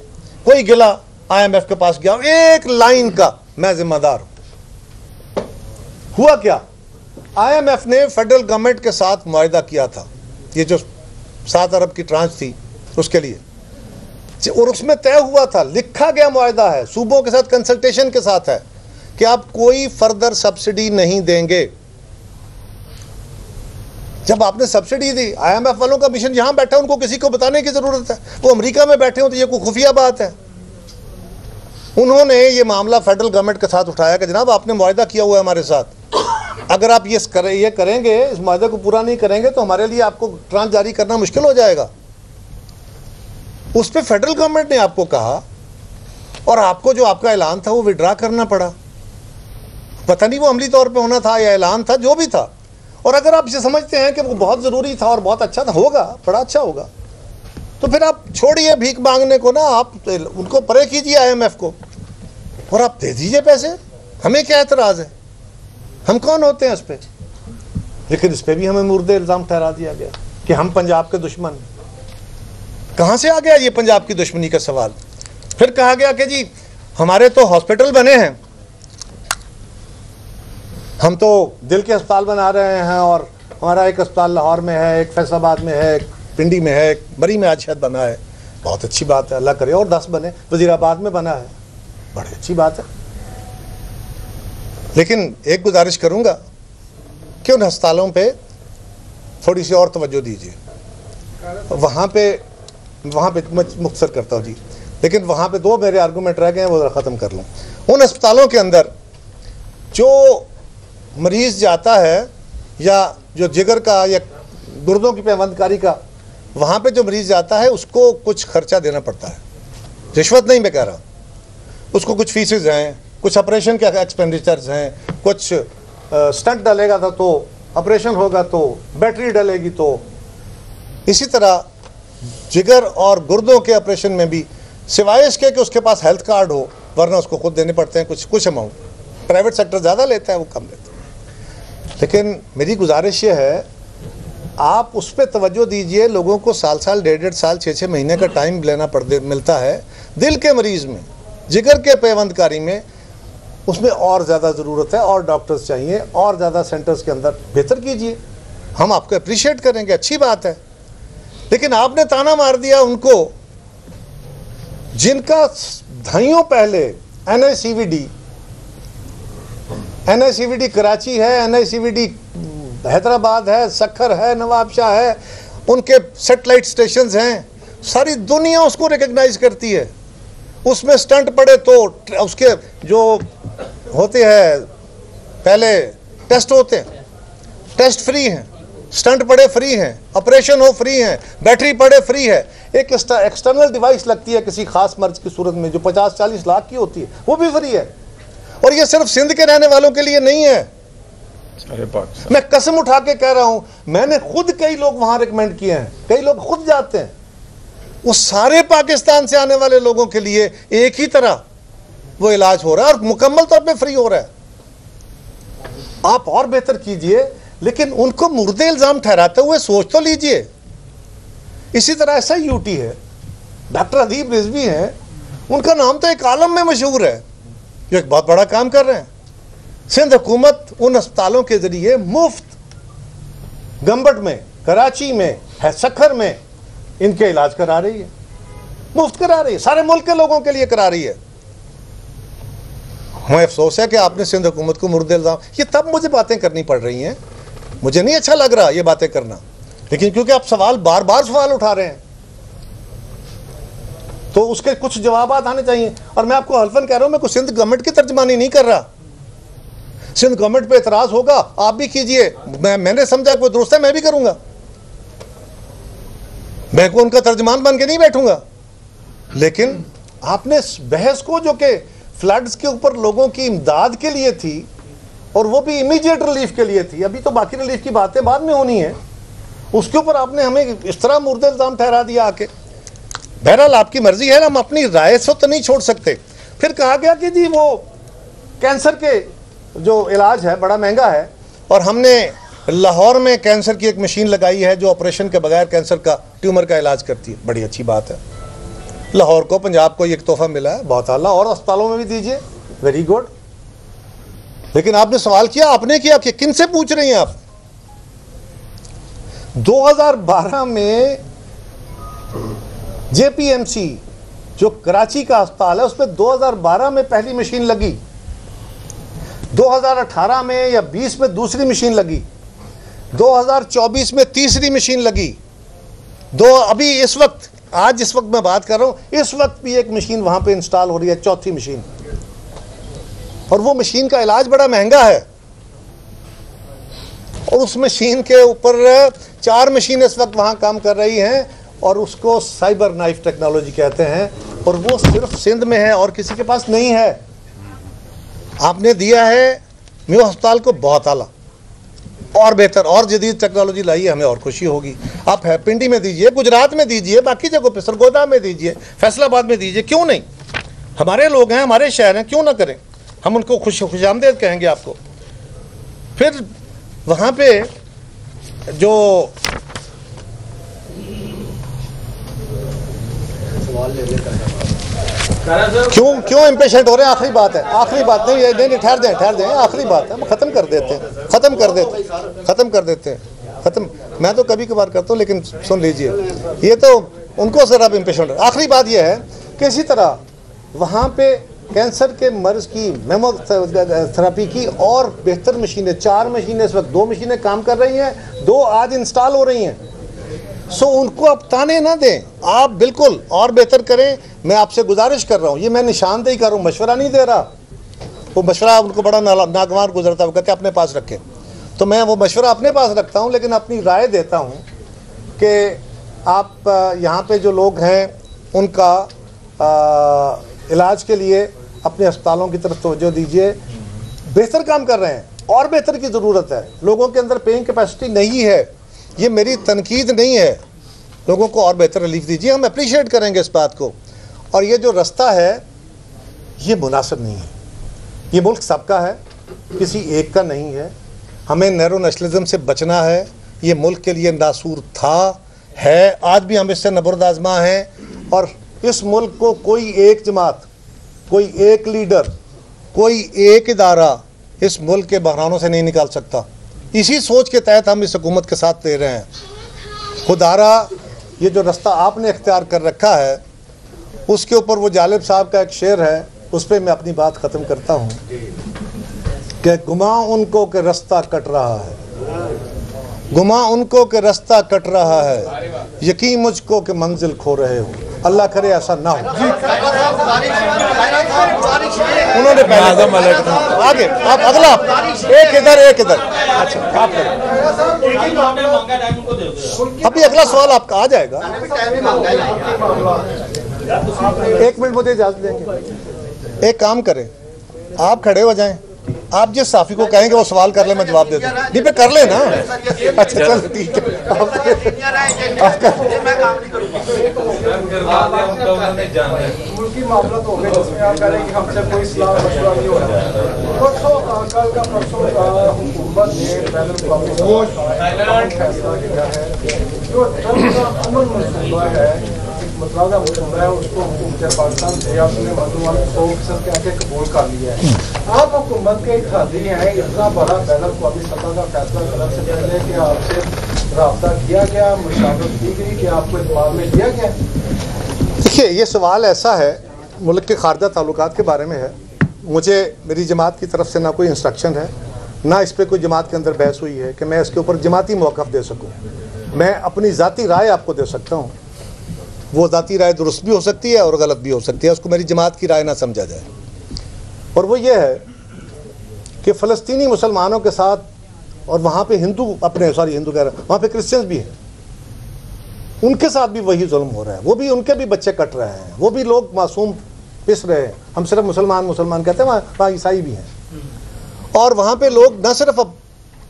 कोई गिला IMF के पास गया एक लाइन का, मैं जिम्मेदार हूं। हुआ क्या? IMF ने फेडरल गवर्नमेंट के साथ मुआहदा किया था, ये जो 7 अरब की ट्रांच थी उसके लिए, और उसमें तय हुआ था, लिखा गया मुआहदा है, सूबों के साथ कंसल्टेशन के साथ है कि आप कोई फर्दर सब्सिडी नहीं देंगे। जब आपने सब्सिडी दी, IMF वालों का मिशन यहां बैठा, उनको किसी को बताने की जरूरत है? वो अमेरिका में बैठे हो तो ये कोई खुफिया बात है? उन्होंने ये मामला फेडरल गवर्नमेंट के साथ उठाया कि जनाब आपने मुआहदा किया हुआ है हमारे साथ, अगर आप ये करेंगे, इस मुआहदे को पूरा नहीं करेंगे तो हमारे लिए आपको ट्रांच जारी करना मुश्किल हो जाएगा। उस पर फेडरल गवर्नमेंट ने आपको कहा और आपको जो आपका ऐलान था वो विड्रा करना पड़ा। पता नहीं वो अमली तौर पे होना था या ऐलान था, जो भी था। और अगर आप इसे समझते हैं कि वो बहुत ज़रूरी था और बहुत अच्छा था, होगा, बड़ा अच्छा होगा, तो फिर आप छोड़िए भीख मांगने को ना, आप उनको परे कीजिए IMF को और आप दे दीजिए पैसे। हमें क्या एतराज़ है? हम कौन होते हैं इस पर? लेकिन इस पर भी हमें मुर्दे इल्ज़ाम ठहरा दिया गया कि हम पंजाब के दुश्मन। कहाँ से आ गया ये पंजाब की दुश्मनी का सवाल? फिर कहा गया कि जी हमारे तो हॉस्पिटल बने हैं, हम तो दिल के अस्पताल बना रहे हैं, और हमारा एक अस्पताल लाहौर में है, एक फैसलाबाद में है, एक पिंडी में है, एक बरी में आज शायद बना है। बहुत अच्छी बात है, अल्लाह करे और 10 बने। वजीराबाद में बना है, बड़ी अच्छी बात है। लेकिन एक गुजारिश करूँगा कि उन अस्पतालों पे थोड़ी सी और तवज्जो दीजिए। वहाँ पे मुख्तसर करता हूँ जी, लेकिन वहाँ पे 2 मेरे आर्गूमेंट रह गए हैं, वो ख़त्म कर लूँ। उन अस्पतालों के अंदर जो मरीज़ जाता है, या जो जिगर का या गुर्दों की पेवंदकारी का, वहाँ पे जो मरीज़ जाता है उसको कुछ खर्चा देना पड़ता है। रिश्वत नहीं मैं कह रहा, उसको कुछ फीसेज हैं, कुछ ऑपरेशन के एक्सपेंडिचर्स हैं, कुछ स्टंट डलेगा था तो ऑपरेशन होगा, तो बैटरी डलेगी, तो इसी तरह जिगर और गुर्दों के ऑपरेशन में भी सिवाय इसके कि उसके पास हेल्थ कार्ड हो, वरना उसको खुद देने पड़ते हैं कुछ अमाउंट। प्राइवेट सेक्टर ज़्यादा लेता है, वो कम लेता है। लेकिन मेरी गुजारिश ये है, आप उस पर तवज्जो दीजिए। लोगों को साल 1.5 साल 6 महीने का टाइम लेना मिलता है दिल के मरीज़ में, जिगर के पेवंदकारी में, उसमें और ज़्यादा ज़रूरत है, और डॉक्टर्स चाहिए, और ज़्यादा सेंटर्स के अंदर बेहतर कीजिए, हम आपको अप्रिशिएट करेंगे, अच्छी बात है। लेकिन आपने ताना मार दिया उनको जिनका दहाइयों पहले NICVD कराची है, NICVD हैदराबाद है, सखर है, नवाबशाह है, उनके सेटेलाइट स्टेशंस हैं, सारी दुनिया उसको रिकग्नाइज करती है। उसमें स्टंट पड़े तो उसके जो होते हैं पहले टेस्ट होते हैं, टेस्ट फ्री हैं, स्टंट पड़े फ्री हैं, ऑपरेशन हो फ्री हैं, बैटरी पड़े फ्री है। एक एक्सटर्नल डिवाइस लगती है किसी खास मर्ज की सूरत में जो 50-40 लाख की होती है, वो भी फ्री है। और ये सिर्फ सिंध के रहने वालों के लिए नहीं है, मैं कसम उठा के कह रहा हूं, मैंने खुद कई लोग वहां रिकमेंड किए हैं, कई लोग खुद जाते हैं, वो सारे पाकिस्तान से आने वाले लोगों के लिए एक ही तरह वो इलाज हो रहा है और मुकम्मल तौर पे फ्री हो रहा है। आप और बेहतर कीजिए, लेकिन उनको मुर्दे इल्ज़ाम ठहराते हुए सोच तो लीजिए। इसी तरह ऐसा यूटी है, डॉक्टर अदीब रिजवी हैं, उनका नाम तो एक आलम में मशहूर है, जो एक बहुत बड़ा काम कर रहे हैं। सिंध हुकूमत उन अस्पतालों के जरिए मुफ्त गंबट में, कराची में, सखर में इनके इलाज करा रही है, मुफ्त करा रही है, सारे मुल्क के लोगों के लिए करा रही है। हमें अफसोस है कि आपने सिंध हुकूमत को मुर्दे इल्ज़ाम, ये तब मुझे बातें करनी पड़ रही हैं, मुझे नहीं अच्छा लग रहा ये बातें करना, लेकिन क्योंकि आप सवाल बार बार सवाल उठा रहे हैं तो उसके कुछ जवाब आने चाहिए। और मैं आपको हल्फन कह रहा हूं, मैं कोई सिंध गवर्नमेंट की तर्जमानी नहीं कर रहा। सिंध गवर्नमेंट पे एतराज होगा, आप भी कीजिए, मैंने समझा कोई दुरुस्त है, मैं भी करूंगा, मैं को उनका तर्जमान बन के नहीं बैठूंगा। लेकिन आपने बहस को, जो कि फ्लड्स के ऊपर लोगों की इमदाद के लिए थी और वो भी इमीडिएट रिलीफ के लिए थी, अभी तो बाकी रिलीफ की बातें बाद में होनी है, उसके ऊपर आपने हमें इस तरह मुर्दे इल्ज़ाम ठहरा दिया आके। बहरहाल आपकी मर्जी है, हम अपनी राय से तो नहीं छोड़ सकते। फिर कहा गया कि जी वो कैंसर के जो इलाज है बड़ा महंगा है, और हमने लाहौर में कैंसर की एक मशीन लगाई है जो ऑपरेशन के बगैर कैंसर का ट्यूमर का इलाज करती है। बड़ी अच्छी बात है, लाहौर को, पंजाब को ये एक तोहफा मिला है, बहुत आला, और अस्पतालों में भी दीजिए, वेरी गुड। लेकिन आपने सवाल किया, आपने किया कि किन से पूछ रही हैं आप? 2012 में जेपीएमसी जो कराची का अस्पताल है उसमें 2012 में पहली मशीन लगी, 2018 में या 20 में दूसरी मशीन लगी, 2024 में तीसरी मशीन लगी, अभी इस वक्त, आज जिस वक्त मैं बात कर रहा हूं, इस वक्त भी एक मशीन वहां पे इंस्टॉल हो रही है, चौथी मशीन। और वो मशीन का इलाज बड़ा महंगा है, और उस मशीन के ऊपर 4 मशीन इस वक्त वहां काम कर रही हैं, और उसको साइबर नाइफ टेक्नोलॉजी कहते हैं, और वो सिर्फ सिंध में है और किसी के पास नहीं है। आपने दिया है मेयो अस्पताल को बहुत आला और बेहतर और जदीद टेक्नोलॉजी लाई है, हमें और खुशी होगी। आप है पिंडी में दीजिए, गुजरात में दीजिए, बाकी जगहों पे, सरगोदा में दीजिए, फैसलाबाद में दीजिए, क्यों नहीं? हमारे लोग हैं, हमारे शहर हैं, क्यों ना करें? हम उनको खुशामदीद कहेंगे आपको। फिर वहाँ पे जो क्यों इम्पेशेंट हो रहे हैं? आखिरी बात है, आखिरी बात नहीं, ये नहीं, ठहर दें, आखिरी बात है, हम ख़त्म कर देते हैं। मैं तो कभी कभार करता हूँ, लेकिन सुन लीजिए, ये तो उनको ज़रा इम्पेशेंट। आखिरी बात यह है कि इसी तरह वहाँ पे कैंसर के मर्ज की मेमोथेरेपी की और बेहतर मशीनें, 4 मशीनें इस वक्त, 2 मशीनें काम कर रही हैं, 2 आज इंस्टॉल हो रही हैं। सो उनको आप ताने ना दें, आप बिल्कुल और बेहतर करें। मैं आपसे गुजारिश कर रहा हूँ, ये मैं निशानदेही कर रहा हूँ, मशवरा नहीं दे रहा। वो मशवरा उनको बड़ा नागवार गुजरता, वो कहते अपने पास रखें, तो मैं वो मशवरा अपने पास रखता हूँ, लेकिन अपनी राय देता हूँ कि आप यहाँ पे जो लोग हैं उनका इलाज के लिए अपने अस्पतालों की तरफ तवज्जो दीजिए। बेहतर काम कर रहे हैं, और बेहतर की ज़रूरत है, लोगों के अंदर पेइंग कैपेसिटी नहीं है, ये मेरी तनकीद नहीं है, लोगों को और बेहतर रिलीफ दीजिए, हम अप्रिशिएट करेंगे इस बात को। और ये जो रास्ता है ये मुनासिब नहीं है, ये मुल्क सबका है, किसी एक का नहीं है, हमें नैरो नेशनलिज्म से बचना है। ये मुल्क के लिए नासूर था, है, आज भी हम इससे नबर्द आज़मा हैं, और इस मुल्क को कोई एक जमात, कोई एक लीडर, कोई एक इदारा इस मुल्क के बहरानों से नहीं निकाल सकता। इसी सोच के तहत हम इस हुकूमत के साथ दे रहे हैं। खुदारा ये जो रास्ता आपने इख्तियार कर रखा है, उसके ऊपर वो जालिब साहब का एक शेर है, उस पर मैं अपनी बात ख़त्म करता हूँ कि गुमा उनको के रास्ता कट रहा है, गुमा उनको के रास्ता कट रहा है, यकीन मुझको कि मंजिल खो रहे हो। अल्लाह करे ऐसा ना हो। उन्होंने पहले आगे, आप अगला, एक इधर, अच्छा आप अभी अगला सवाल आपका आ जाएगा। 1 मिनट मुझे इजाजत देंगे? एक काम करें, आप खड़े हो जाएं, आप जिस साफी को कहेंगे वो सवाल कर ले, मैं जवाब दे दूँ। नहीं पे कर ले ना। अच्छा चलो ठीक है। मुल्की मामला तो हो गया जिसमें आप कह रहे हैं कि हमसे कोई सलाह मशवरा नहीं हो रहा। परसों कल का परसों हुकूमत ने फैसला किया है जो अमन मंसूबा है, मुतलाज़ा मंसूबा है, उसको हुकूमत पाकिस्तान से आपने मजमून 100% कह के कबूल कर लिया है। आप हुकूमत के इत्तेहादी हैं, इतना बड़ा बैन अवी सतह का फैसला करने से पहले कि आपसे रब्ता किया गया, मुशावरत की गई कि आपको इत्मीनान में लिया गया? देखिए ये सवाल ऐसा है, मुल्क के खारजा ताल्लुकात के बारे में है। मुझे मेरी जमात की तरफ से ना कोई इंस्ट्रक्शन है, ना इस पर कोई जमात के अंदर बहस हुई है कि मैं इसके ऊपर जमाती मौक़िफ़ दे सकूँ। मैं अपनी ज़ाती राय आपको दे सकता हूँ, वो ज़ाती राय दुरुस्त भी हो सकती है और गलत भी हो सकती है, उसको मेरी जमात की राय ना समझा जाए। और वो ये है कि फ़लस्तीनी मुसलमानों के साथ, और वहाँ पे हिंदू हिंदू कह रहे हैं, वहाँ पे क्रिश्चियंस भी हैं, उनके साथ भी वही जुल्म हो रहा है। वो भी, उनके भी बच्चे कट रहे हैं, वो भी लोग मासूम पिस रहे हैं। हम सिर्फ मुसलमान कहते हैं, वहाँ ईसाई भी हैं। और वहाँ पे लोग न सिर्फ अब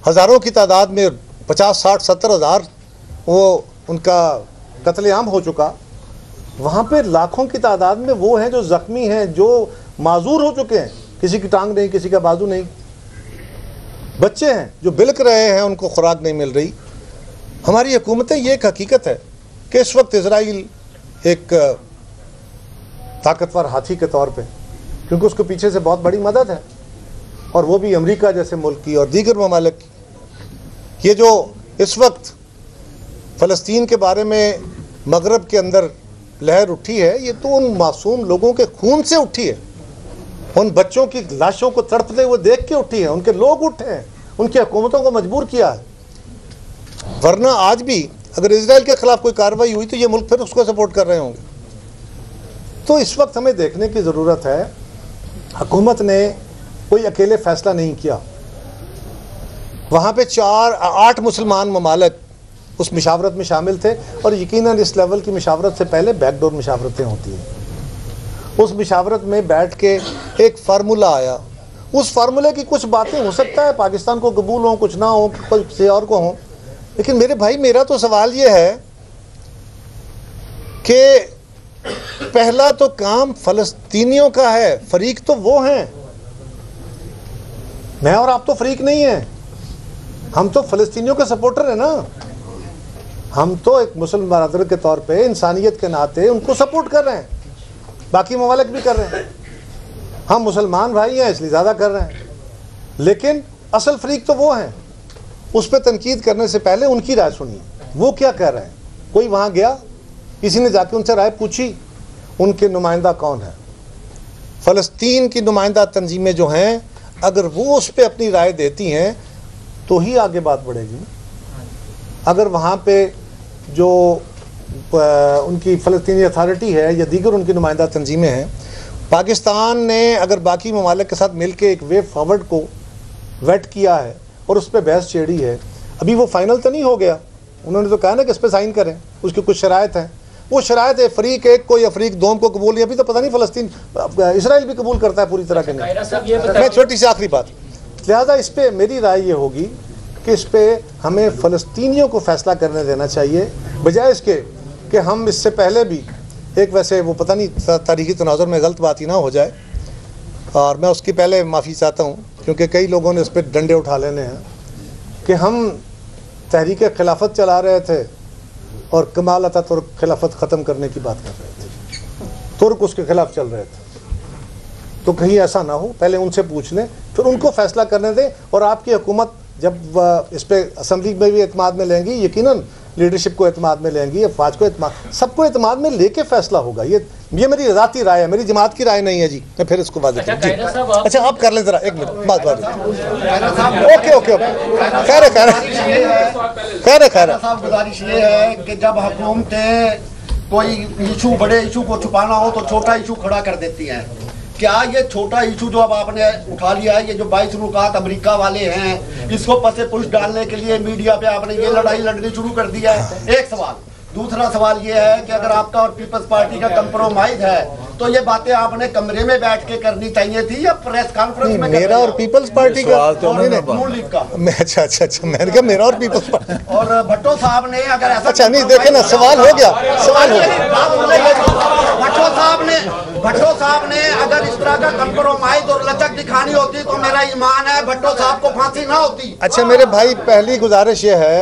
हज़ारों की तादाद में 50, 60, 70 हज़ार वो उनका कत्लेआम हो चुका, वहाँ पे लाखों की तादाद में वो हैं जो ज़ख्मी हैं, जो माजूर हो चुके हैं, किसी की टांग नहीं, किसी का बाजू नहीं, बच्चे हैं जो बिलक रहे हैं, उनको खुराक नहीं मिल रही। हमारी हुकूमतें, ये एक हकीकत है कि इस वक्त इजराइल एक ताकतवर हाथी के तौर पे, क्योंकि उसको पीछे से बहुत बड़ी मदद है, और वो भी अमेरिका जैसे मुल्क की और दीगर ममालिक की। ये जो इस वक्त फ़लस्तीन के बारे में मगरब के अंदर लहर उठी है, ये तो उन मासूम लोगों के खून से उठी है, उन बच्चों की लाशों को तड़पते हुए देख के उठी है, उनके लोग उठे हैं, उनकी हुकूमतों को मजबूर किया है। वरना आज भी अगर इजराइल के खिलाफ कोई कार्रवाई हुई तो ये मुल्क फिर उसको सपोर्ट कर रहे होंगे। तो इस वक्त हमें देखने की ज़रूरत है, हुकूमत ने कोई अकेले फ़ैसला नहीं किया। वहाँ पे 8 मुसलमान ममालिक उस मशावरत में शामिल थे, और यकीनन इस लेवल की मशावरत से पहले बैकडोर मशावरतें होती हैं। उस मशावरत में बैठ के एक फार्मूला आया, उस फार्मूले की कुछ बातें हो सकता है पाकिस्तान को कबूल हों, कुछ ना हो, किसी और को हों, लेकिन मेरे भाई मेरा तो सवाल ये है कि पहला तो काम फ़लस्तीनियों का है, फरीक तो वो हैं, मैं और आप तो फरीक नहीं हैं, हम तो फ़लस्तीनियों के सपोर्टर हैं ना। हम तो एक मुस्लिम बरादर के तौर पे इंसानियत के नाते उनको सपोर्ट कर रहे हैं, बाकी ममालिक भी कर रहे हैं, हम मुसलमान भाई हैं इसलिए ज़्यादा कर रहे हैं, लेकिन असल फरीक तो वो हैं। उस पर तनकीद करने से पहले उनकी राय सुनिए, वो क्या कह रहे हैं। कोई वहाँ गया, किसी ने जाके उनसे राय पूछी, उनके नुमाइंदा कौन है, फ़लस्तीन की नुमाइंदा तंजीमें जो हैं, अगर वो उस पर अपनी राय देती हैं तो ही आगे बात बढ़ेगी। अगर वहाँ पे जो उनकी फ़लस्तीनी अथॉरिटी है या दीगर उनकी नुमाइंदा तंजीमें हैं, पाकिस्तान ने अगर बाकी ममालिक के साथ मिल के एक वे फॉरवर्ड को वेट किया है और उस पर बहस छेड़ी है, अभी वो फाइनल तो नहीं हो गया, उन्होंने तो कहा ना कि इस पर साइन करें, उसकी कुछ शराइत हैं, वो शराइत है फ़रीक एक को या फ़रीक दोम को कबूल, अभी तो पता नहीं फ़लस्तीन इसराइल भी कबूल करता है पूरी तरह के नहीं। मैं छोटी सी आखिरी बात, लिहाजा इस पर मेरी राय ये होगी कि इस पर हमें फ़लस्तीनियों को फ़ैसला करने देना चाहिए, बजाय इसके कि हम इससे पहले भी एक, वैसे वो पता नहीं तारीख़ी तनाज़ुर में गलत बात ही ना हो जाए, और मैं उसकी पहले माफ़ी चाहता हूँ, क्योंकि कई लोगों ने इस पर डंडे उठा लेने हैं कि हम तहरीक खिलाफत चला रहे थे और कमाल अतातुर्क खिलाफत ख़त्म करने की बात कर रहे थे, तुर्क उसके ख़िलाफ़ चल रहे थे। तो कहीं ऐसा ना हो, पहले उनसे पूछ लें, फिर उनको फ़ैसला करने दें। और आपकी हुकूमत जब इस पर असम्बली में भी एतमाद में लेंगी, यकीनन लीडरशिप को एतमाद में लेंगी, अफवाज को एतमाद, सबको एतमाद में लेके फ़ैसला होगा। ये मेरी ज़ाती राय है, मेरी जमात की राय नहीं है जी। मैं फिर इसको बात अच्छा आप कर लें ज़रा, एक मिनट बात ओके ओके ओके खैर साहब, गुजारिश ये है कि जब हुकूमतें कोई इशू, बड़े इशू को छुपाना हो तो छोटा इशू खड़ा कर देती हैं। क्या ये छोटा इशू जो अब आपने उठा लिया है, ये जो 22 रुकात अमेरिका वाले हैं, इसको पसे पुश डालने के लिए मीडिया पे आपने ये लड़ाई लड़नी शुरू कर दिया है? एक सवाल, दूसरा सवाल ये है कि अगर आपका और पीपल्स पार्टी का कंप्रोमाइज है तो ये बातें आपने कमरे में बैठ के करनी चाहिए थी या प्रेस कॉन्फ्रेंस में? मेरा और पीपल्स पार्टी का नून लीग का। अच्छा मैंने कहा मेरा और पीपल्स पार्टी। और भट्टो साहब ने अगर ऐसा, अच्छा नहीं देखे ना, सवाल हो गया। भट्टो साहब ने अगर इस तरह का कंप्रोमाइज और लचक दिखानी होती तो मेरा ईमान है भट्टो साहब को फांसी ना होती। अच्छा मेरे भाई, पहली गुजारिश ये है,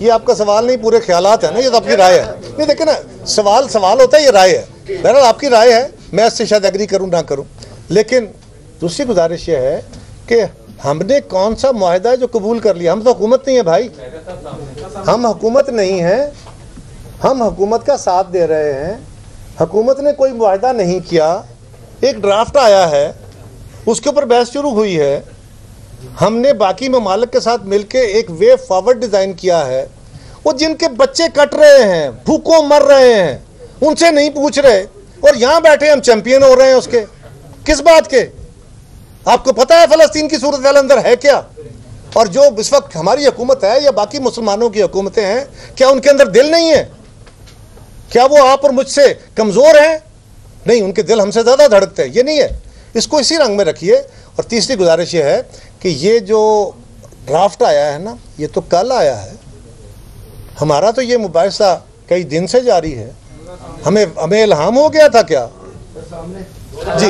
ये आपका सवाल नहीं, पूरे ख्यालात है ना, ये तो आपकी राय है। नहीं देखे ना, सवाल होता है, ये राय है। बहरहाल आपकी राय है, मैं इससे शायद एग्री करूं ना करूं, लेकिन दूसरी गुजारिश ये है कि हमने कौन सा मुआहदा जो कबूल कर लिया? हम तो हुकूमत नहीं है भाई, हम हुकूमत नहीं है, हम हुकूमत का साथ दे रहे हैं। हुकूमत ने कोई मुआहदा नहीं किया, एक ड्राफ्ट आया है, उसके ऊपर बहस शुरू हुई है। हमने बाकी ममालिक के साथ मिलकर एक वे फॉरवर्ड डिज़ाइन किया है। वो जिनके बच्चे कट रहे हैं, भूखों मर रहे हैं, उनसे नहीं पूछ रहे, और यहाँ बैठे हम चैंपियन हो रहे हैं उसके। किस बात के? आपको पता है फ़लस्तीन की सूरत हाल अंदर है क्या? और जो इस वक्त हमारी हुकूमत है या बाकी मुसलमानों की हुकूमतें हैं, क्या उनके अंदर दिल नहीं है? क्या वो आप और मुझसे कमज़ोर हैं? नहीं, उनके दिल हमसे ज़्यादा धड़कते हैं। ये नहीं है, इसको इसी रंग में रखिए। और तीसरी गुजारिश ये है कि ये जो ड्राफ्ट आया है ना, ये तो कल आया है। हमारा तो ये मुबाहिसा कई दिन से जारी है। हमें इल्हाम हो गया था क्या? जी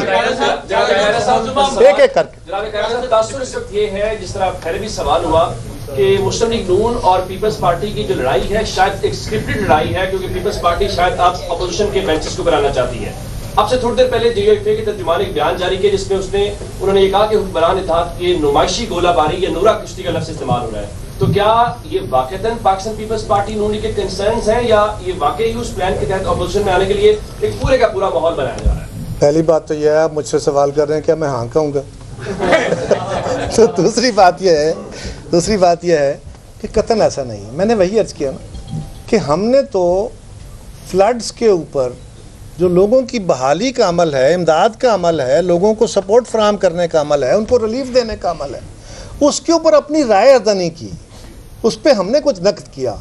एक एक करके। तासुर इस वक्त ये है, जिस तरह पहले भी सवाल हुआ कि मुस्लिम लीग नून और पीपल्स पार्टी की जो लड़ाई है शायद एक स्क्रिप्टेड लड़ाई है, क्योंकि पीपल्स पार्टी शायद आप अपोजिशन के बेंचेस को कराना चाहती है। अब से थोड़ी देर पहले JUFA के तर्जुमान ने एक बयान जारी किया जिसमें उन्होंने ये कहा कि हुक्मरान इत्तेहाद की नुमाइशी गोलाबारी या नूरा कुश्ती का लफ्ज़ इस्तेमाल हो रहा है। तो क्या ये वाकईतन पाकिस्तान पीपल्स पार्टी नून लीग के कंसर्न्स हैं, या ये वाकई उस प्लान के तहत अपोजिशन में आने के लिए एक पूरे का पूरा माहौल बनाया जा रहा है? पहली बात तो यह है, आप मुझसे सवाल कर रहे हैं क्या मैं हाँ कहूँगा? तो दूसरी बात यह है कि कतन ऐसा नहीं है। मैंने वही अर्ज़ किया ना कि हमने तो फ्लड्स के ऊपर जो लोगों की बहाली का अमल है, इमदाद का अमल है, लोगों को सपोर्ट फराहम करने का अमल है, उनको रिलीफ देने का अमल है, उसके ऊपर अपनी राय अदा नहीं की। उस पर हमने कुछ नक़द किया,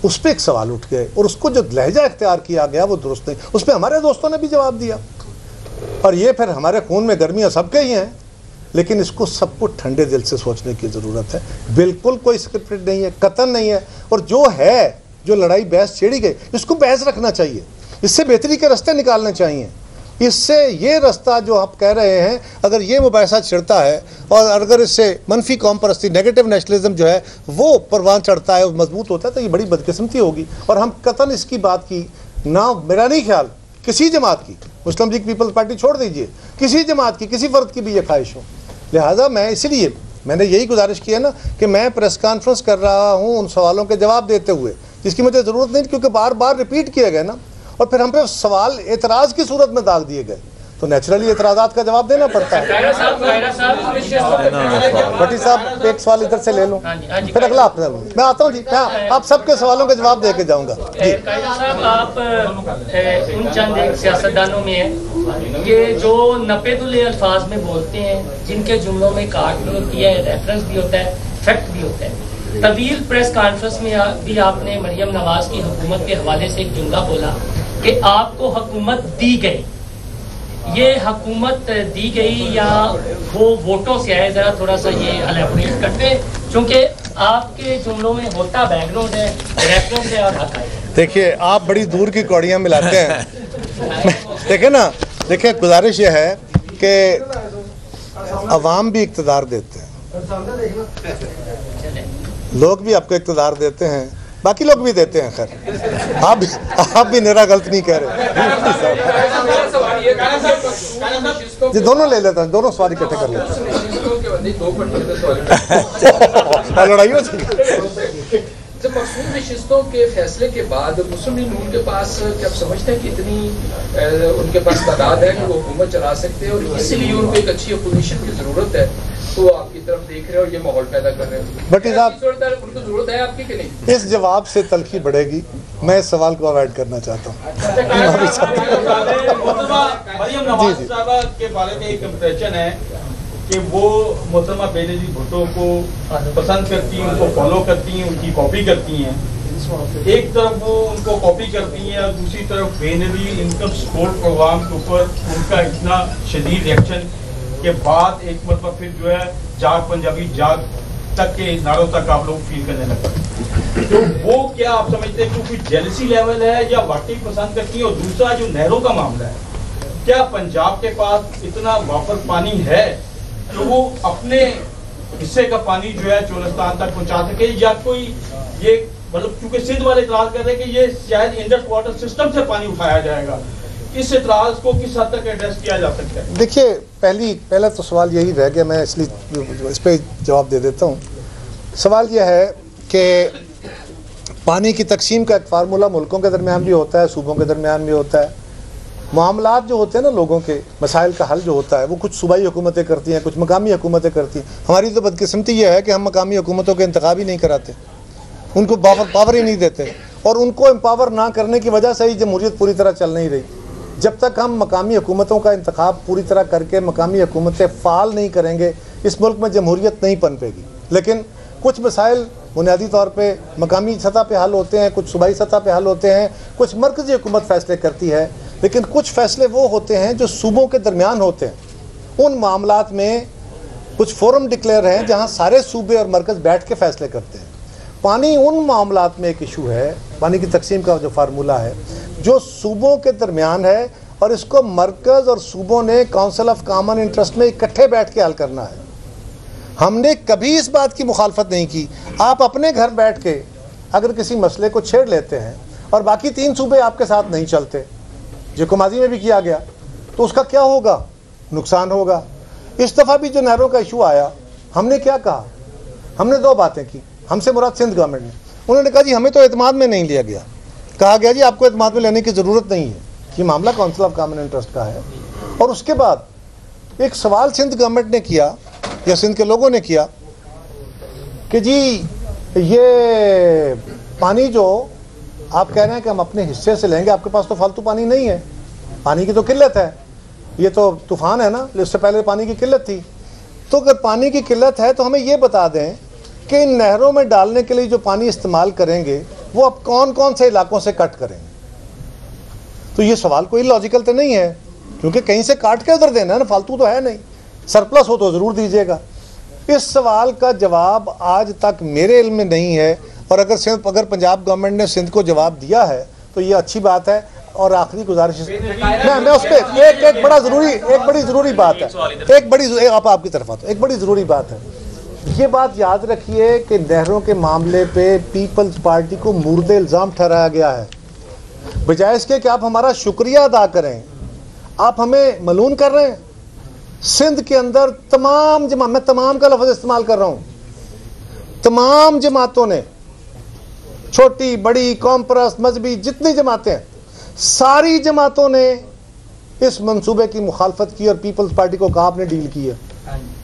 उस पर एक सवाल उठ गए, और उसको जो लहजा इख्तियार किया गया वो दुरुस्त नहीं। उस पर हमारे दोस्तों ने भी जवाब दिया, और ये फिर हमारे खून में गर्मियाँ सबके ही हैं। लेकिन इसको सब कुछ ठंडे दिल से सोचने की ज़रूरत है। बिल्कुल कोई स्क्रिप्टेड नहीं है, कतन नहीं है। और जो लड़ाई बहस छेड़ी गई, इसको बहस रखना चाहिए, इससे बेहतरी के रास्ते निकालने चाहिए। इससे ये रास्ता जो आप कह रहे हैं, अगर ये मुबाहिसा छिड़ता है और अगर इससे मनफी कौम परस्ती, नेगेटिव नेशनलिज्म जो है वो परवान चढ़ता है और मजबूत होता है, तो ये बड़ी बदकिस्मती होगी। और हम कतन इसकी बात की ना, मेरा नहीं ख्याल किसी जमात की, मुस्लिम लीग पीपल्स पार्टी छोड़ दीजिए, किसी जमात की, किसी फ़र्द की भी ये ख्वाहिश हो। लिहाजा मैंने यही गुजारिश की है ना कि मैं प्रेस कॉन्फ्रेंस कर रहा हूँ उन सवालों के जवाब देते हुए, जिसकी मुझे ज़रूरत नहीं, क्योंकि बार बार रिपीट किए गए ना, और फिर हम पे सवाल एतराज़ की सूरत में दाग दिए गए, तो नेचुरली एतराज़ात का जवाब देना पड़ता है। भट्टी साहब एक सवाल इधर से ले लो, फिर अगला आप, मैं आता हूँ जी, मैं आप सबके सवालों के जवाब दे के जाऊँगा जी। साहब, आप उन चंद एक सियासतदानों में हैं कि जो नपेदुल अल्फाज में बोलते हैं, जिनके जुमलों में काट भी होती है, रेफरेंस भी होता है, फैक्ट भी होता है। तवील प्रेस कॉन्फ्रेंस में भी आपने मरियम नवाज की हुकूमत के हवाले से एक जुमला बोला कि आपको हुकूमत दी गई। ये हुकूमत दी गई या वो वोटों से आए, ज़रा थोड़ा सा ये एलैबोरेट करते हैं, क्योंकि आपके जुमलों में होता बैकग्राउंड है, रेफरेंस है और हक है। देखिए, आप बड़ी दूर की कौड़ियाँ मिलाते हैं। देखिए गुजारिश ये है कि अवाम भी इक़्तिदार देते हैं, लोग भी आपको इक़्तिदार देते हैं, बाकी लोग भी देते हैं। खैर आप भी मेरा गलत नहीं कह रहे जी। दोनों ले लेता हूँ, दोनों सवाल इकट्ठे कर लेते हैं। लड़ाइयों से जब मखसूस नशिस्तों के फैसले के बाद मुस्लिम लीग नून के पास क्या आप समझते हैं कि इतनी उनके पास तादाद है कि वो हुकूमत चला सकते हैं, और इसीलिए उनको एक अच्छी अपोजिशन की जरूरत है, तो आपकी तरफ देख रहे हो और ये माहौल पैदा कर रहे हो? बट उनको जरूरत है आपकी कि नहीं? इस जवाब से तलखी बढ़ेगी, मैं इस सवाल को अवॉइड करना चाहता हूँ। मरियम नवाज साहबा के बारे में एक इम्प्रेशन है कि वो मोहतरमा बेनज़ीर भुट्टो को पसंद करती हैं, उनको फॉलो करती हैं, उनकी कॉपी करती हैं, एक तरफ वो उनको कॉपी करती हैं और दूसरी तरफ बेनरी इनकम सपोर्ट प्रोग्राम के ऊपर उनका इतना शदीद रिएक्शन के बाद एक मतलब फिर जो है जाग पंजाबी जाग तक के नारों तक आप लोग फील करने लगे। तो वो क्या आप समझते हैं क्योंकि जेलसी लेवल है या वाकई पसंद करती है? और दूसरा जो नहरों का मामला है, क्या पंजाब के पास इतना वाफर पानी है तो वो अपने हिस्से का पानी जो है चोलिस्तान तक पहुंचा सके, या कोई ये मतलब क्योंकि सिंध वाले इतराज कर रहे हैं कि ये शायद इंडस वाटर सिस्टम से पानी उठाया जाएगा, इस इतराज को किस हद तक एड्रेस किया जा सकता है? देखिए, पहला तो सवाल यही रह गया, मैं इसलिए इस पर जवाब दे देता हूँ। सवाल यह है कि पानी की तकसीम का एक फार्मूला मुल्कों के दरमियान भी होता है, सूबों के दरमियान भी होता है। मामलात जो होते हैं ना, लोगों के मसाइल का हल जो होता है वो कुछ सूबाई हुकूमतें करती हैं, कुछ मकामी हुकूमतें करती हैं। हमारी तो बदकिस्मती यह है कि हम मकामी हुकूमतों के इंतखाब ही नहीं कराते, उनको पावर ही नहीं देते, और उनको एम्पावर ना करने की वजह से ही जमहूरियत पूरी तरह चल नहीं रही। जब तक हम मकामी हुकूमतों का इंतखाब पूरी तरह करके मकामी हुकूमतें फ़ाल नहीं करेंगे, इस मुल्क में जमहूरियत नहीं पनपेगी। लेकिन कुछ मसाइल बुनियादी तौर पे मकामी सतह पे हल होते हैं, कुछ सूबाई सतह पे हल होते हैं, कुछ मरकज़ी हुकूमत फ़ैसले करती है, लेकिन कुछ फ़ैसले वो होते हैं जो सूबों के दरमियान होते हैं। उन मामलात में कुछ फोरम डिक्लेयर हैं जहाँ सारे सूबे और मरकज़ बैठ के फ़ैसले करते हैं। पानी उन मामलात में एक इशू है, पानी की तकसीम का जो फार्मूला है जो सूबों के दरमियान है, और इसको मरकज़ और सूबों ने काउंसिल ऑफ कॉमन इंटरेस्ट में इकट्ठे बैठ के हल करना है। हमने कभी इस बात की मुखालफत नहीं की। आप अपने घर बैठ के अगर किसी मसले को छेड़ लेते हैं और बाकी 3 सूबे आपके साथ नहीं चलते, जो को माजी में भी किया गया, तो उसका क्या होगा? नुकसान होगा। इस दफ़ा भी जो नहरों का इशू आया, हमने क्या कहा? हमने 2 बातें की। हमसे मुराद सिंध गवर्नमेंट ने, उन्होंने कहा जी हमें तो एतमाद में नहीं लिया गया। कहा गया जी आपको एतमाद में लेने की ज़रूरत नहीं है, ये मामला काउंसिल ऑफ कॉमन इंटरेस्ट का है। और उसके बाद एक सवाल सिंध गवर्नमेंट ने किया या सिंध के लोगों ने किया कि जी ये पानी जो आप कह रहे हैं कि हम अपने हिस्से से लेंगे, आपके पास तो फालतू पानी नहीं है, पानी की तो किल्लत है, ये तो तूफ़ान है ना, इससे पहले पानी की किल्लत थी। तो अगर पानी की किल्लत है तो हमें ये बता दें कि इन नहरों में डालने के लिए जो पानी इस्तेमाल करेंगे वो अब कौन कौन से इलाकों से कट करेंगे। तो ये सवाल कोई लॉजिकल तो नहीं है, क्योंकि कहीं से काट के उधर देना है ना, फालतू तो है नहीं, सरप्लस हो तो ज़रूर दीजिएगा। इस सवाल का जवाब आज तक मेरे इल्म में नहीं है, और अगर पंजाब गवर्नमेंट ने सिंध को जवाब दिया है तो ये अच्छी बात है। और आखिरी गुजारिश मैं उस पर एक बड़ी ज़रूरी बात है, आपकी तरफ आता, एक बड़ी ज़रूरी बात है। ये बात याद रखिए कि नहरों के मामले पे पीपल्स पार्टी को मुर्दे इल्ज़ाम ठहराया गया है। बजाय इसके कि आप हमारा शुक्रिया अदा करें, आप हमें मलून कर रहे हैं। सिंध के अंदर तमाम जमात, मैं तमाम का लफ्ज़ इस्तेमाल कर रहा हूँ, तमाम जमातों ने, छोटी बड़ी कॉम्प्रस मजहबी जितनी जमातें हैं, सारी जमातों ने इस मंसूबे की मुखालफत की और पीपल्स पार्टी को कहा आपने डील की है।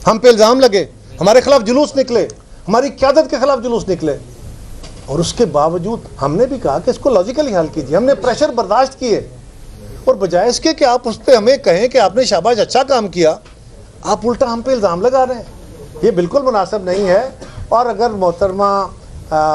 हम पे इल्ज़ाम लगे, हमारे खिलाफ जुलूस निकले, हमारी क़यादत के खिलाफ जुलूस निकले, और उसके बावजूद हमने भी कहा कि इसको लॉजिकली हल कीजिए। हमने प्रेशर बर्दाश्त किए, और बजाय इसके कि आप उस पर हमें कहें कि आपने शाबाश अच्छा काम किया, आप उल्टा हम पे इल्ज़ाम लगा रहे हैं। ये बिल्कुल मुनासिब नहीं है। और अगर मोहतरमा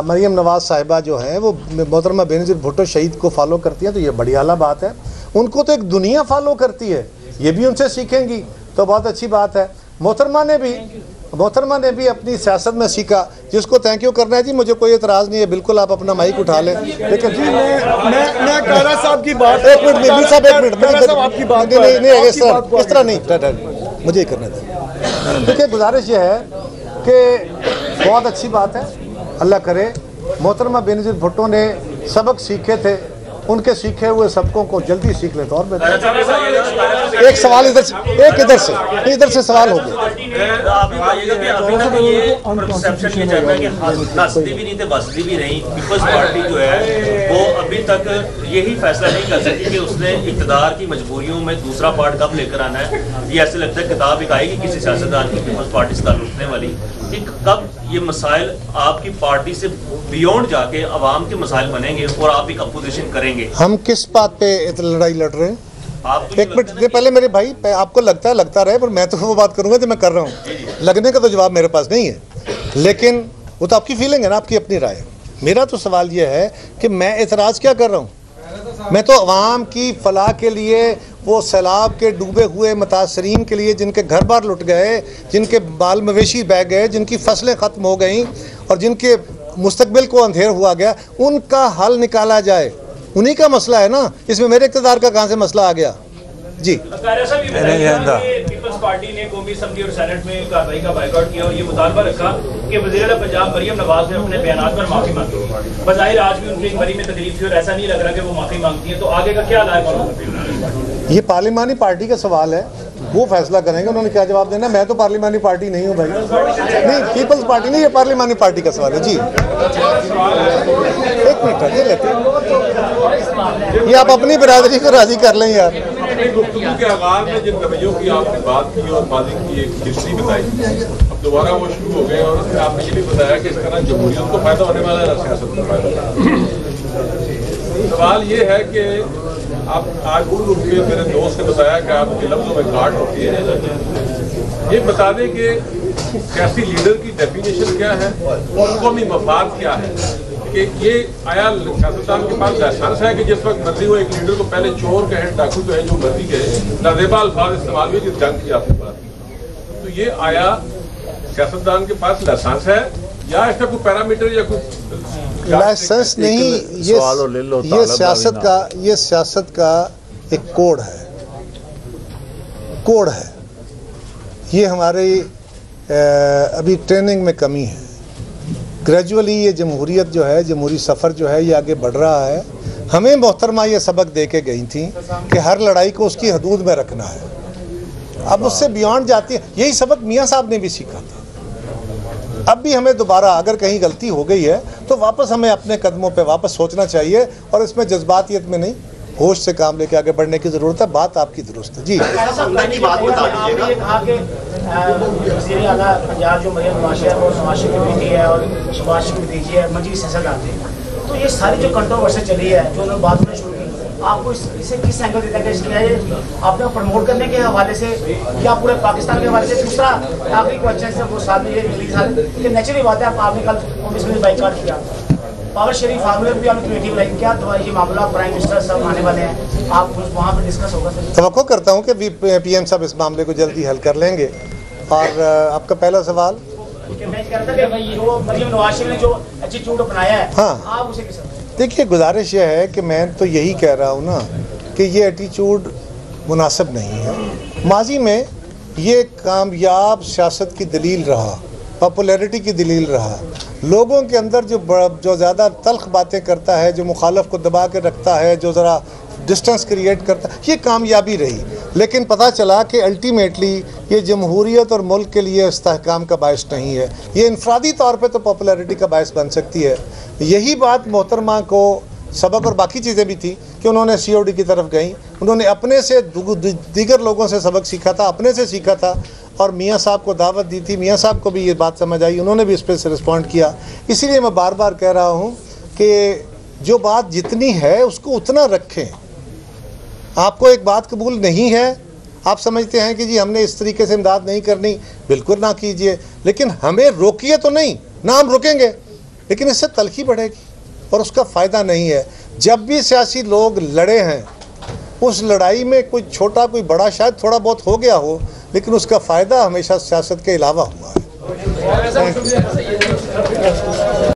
मरियम नवाज़ साहिबा जो हैं वो मोहतरमा बेनज़ीर भुट्टो शहीद को फॉलो करती हैं तो ये बड़ी आला बात है। उनको तो एक दुनिया फॉलो करती है, ये भी उनसे सीखेंगी तो बहुत अच्छी बात है। मोहतरमा ने भी अपनी सियासत में सीखा, जिसको थैंक यू करना है जी, मुझे कोई एतराज़ नहीं है, बिल्कुल आप अपना माइक उठा लें। लेकिन जी मैं कारा साहब की बात, एक मिनट आपकी बात नहीं, इस तरह नहीं, मुझे करने दें। देखिए, गुजारिश ये है कि बहुत अच्छी बात है, अल्लाह करे मोहतरमा बेनज़ीर भुट्टो ने सबक सीखे थे, उनके सीखे हुए सबकों को जल्दी सीख ले तो और बेहतर। एक सवाल इधर से सवाल हो गया। आप बताइएगा कि अभी तक ये परसेप्शन ये चल रहा है कि हंसती भी नहीं थे बसती भी नहीं, पीपल्स पार्टी जो है वो अभी तक यही फैसला नहीं कर सकी कि उसने इक़्तिदार की मजबूरियों में दूसरा पार्ट कब लेकर आना है। ये ऐसे लगता है किताब एक आएगी किसी सियासतदान की पीपल्स पार्टी से ताल्लुक़ वाली कि कब ये मसाइल आपकी पार्टी से बियॉन्ड जाके अवाम के मसाइल बनेंगे और आप एक अपोजिशन करेंगे। हम किस बात पे लड़ाई लड़ रहे हैं? एक मिनट पहले मेरे भाई, आपको लगता रहे, पर मैं तो वो बात करूंगा जो मैं कर रहा हूँ। लगने का तो जवाब मेरे पास नहीं है, लेकिन वो तो आपकी फीलिंग है ना, आपकी अपनी राय है। मेरा तो सवाल यह है कि मैं एतराज़ क्या कर रहा हूँ? मैं तो अवाम की फलाह के लिए, वो सैलाब के डूबे हुए मुतासरीन के लिए, जिनके घर बार लुट गए, जिनके बाल मवेशी बह गए, जिनकी फसलें ख़त्म हो गई और जिनके मुस्तकबिल को अंधेर हुआ गया, उनका हल निकाला जाए। उन्हीं का मसला है ना, इसमें मेरे इक़्तिदार का कहाँ से मसला आ गया? जी, पीपल्स पार्टी ने कौमी असम्बली और सेनेट में कार्रवाई का बाइकआउट किया और ये मुतालबा रखा कि वज़ीर-ए-आला पंजाब मरियम नवाज ने अपने बयानात पर माफ़ी मांगी। बज़ाहिर आज भी उनकी एक मरी में तकलीफ थी और ऐसा नहीं लग रहा कि वो माफ़ी मांगती है, तो आगे का क्या लायक? ये पार्लिमानी पार्टी का सवाल है, वो फैसला करेंगे उन्होंने क्या जवाब देना। मैं तो पार्लिमानी पार्टी नहीं हूँ भाई, नहीं पीपल्स पार्टी नहीं, ये पार्लिमानी पार्टी का सवाल है। जी एक मिनट ये लेते हैं, ये आप अपनी बिरादरी को राजी कर लें यार। गुफ्तगू के आगाज में जिन रवैयों की आपने बात की और माजी की एक हिस्ट्री बताई, अब दोबारा वो शुरू हो गए और उसमें आपने ये भी बताया कि इसका ना जमहूरियत को फायदा होने वाला है, सियासत को फायदा। सवाल ये है कि आप आज उर्दू के मेरे दोस्त ने बताया कि आपके लफ्जों में काट होती है। ये बता दें कि सियासी लीडर की डेफिनेशन क्या है और कौमी मफाद क्या है, कि ये आया सियासतदान के पास लाइसेंस है कि जिस वक्त मर्जी हो एक लीडर को पहले चोर कहे, डाकू कहे, जो मर्जी कहे, नाजेबा अल्फाज इस्तेमाल हुए जिस जंग की आपने बात की, तो ये आया सियासतदान के पास लाइसेंस है या इसका कोई पैरामीटर या कोई लाइसेंस नहीं? ये सियासत का एक कोड है, ये हमारी अभी ट्रेनिंग में कमी है। ग्रेजुअली ये जमहूरियत जो है, जमहूरी सफ़र जो है, ये आगे बढ़ रहा है। हमें मोहतरमा ये सबक दे के गई थी कि हर लड़ाई को उसकी हदूद में रखना है। अब उससे बियॉन्ड जाती है, यही सबक मियाँ साहब ने भी सीखा था। अब भी हमें दोबारा अगर कहीं गलती हो गई है तो वापस हमें अपने कदमों पे वापस सोचना चाहिए और इसमें जज्बातियत में नहीं, होश से काम लेके आगे बढ़ने की ज़रूरत है। बात आपकी दुरुस्त है। जी पंजाब जो मरियम नवाज है वो नवाज शरीफ की बेटी है और शहबाज शरीफ की बेटी है, मजीद सियासत आते हैं, तो ये सारी जो कंट्रोवर्सी चली है, जो उन्होंने बात करना शुरू की, आपको इसे किस एंगल देता है कि आपने प्रमोट करने के हवाले से या पूरे पाकिस्तान के हवाले से? दूसरा आखिरी क्वेश्चन से वो साथ में ये नेचुरली बात है, आपने कल इसमें बाइकआउट किया, पावर शेयरिंग फार्मूले भी आपने कमेटी बनाई, क्या ये मामला प्राइम मिनिस्टर साहब आने वाले हैं, आप वहाँ पर डिस्कस होगा? तवक्को करता हूँ कि पीएम साहब इस मामले को जल्दी हल कर लेंगे। और आपका पहला सवाल, हाँ देखिए, गुजारिश यह है कि मैं तो यही कह रहा हूँ ना कि ये एटीट्यूड मुनासिब नहीं है। माजी में ये कामयाब सियासत की दलील रहा, पॉपुलैरिटी की दलील रहा। लोगों के अंदर जो ज़्यादा तल्ख बातें करता है, जो मुखालफ को दबा के रखता है, जो ज़रा डिस्टेंस क्रिएट करता है, ये कामयाबी रही। लेकिन पता चला कि अल्टीमेटली ये जमहूरियत और मुल्क के लिए इस्तेहकाम का बायस नहीं है। ये इनफरादी तौर पे तो पॉपुलैरिटी का बायस बन सकती है। यही बात मोहतरमा को सबक और बाकी चीज़ें भी थी कि उन्होंने COD की तरफ गई, उन्होंने अपने से दीगर लोगों से सबक सीखा था, अपने से सीखा था और मियाँ साहब को दावत दी थी। मियाँ साहब को भी ये बात समझ आई, उन्होंने भी इस पर रिस्पॉन्ड किया। इसीलिए मैं बार बार कह रहा हूँ कि जो बात जितनी है उसको उतना रखें। आपको एक बात कबूल नहीं है, आप समझते हैं कि जी हमने इस तरीके से इमदाद नहीं करनी, बिल्कुल ना कीजिए, लेकिन हमें रोकिए तो नहीं ना, हम रुकेंगे, लेकिन इससे तलखी बढ़ेगी और उसका फ़ायदा नहीं है। जब भी सियासी लोग लड़े हैं, उस लड़ाई में कोई छोटा कोई बड़ा शायद थोड़ा बहुत हो गया हो, लेकिन उसका फ़ायदा हमेशा सियासत के अलावा हुआ है।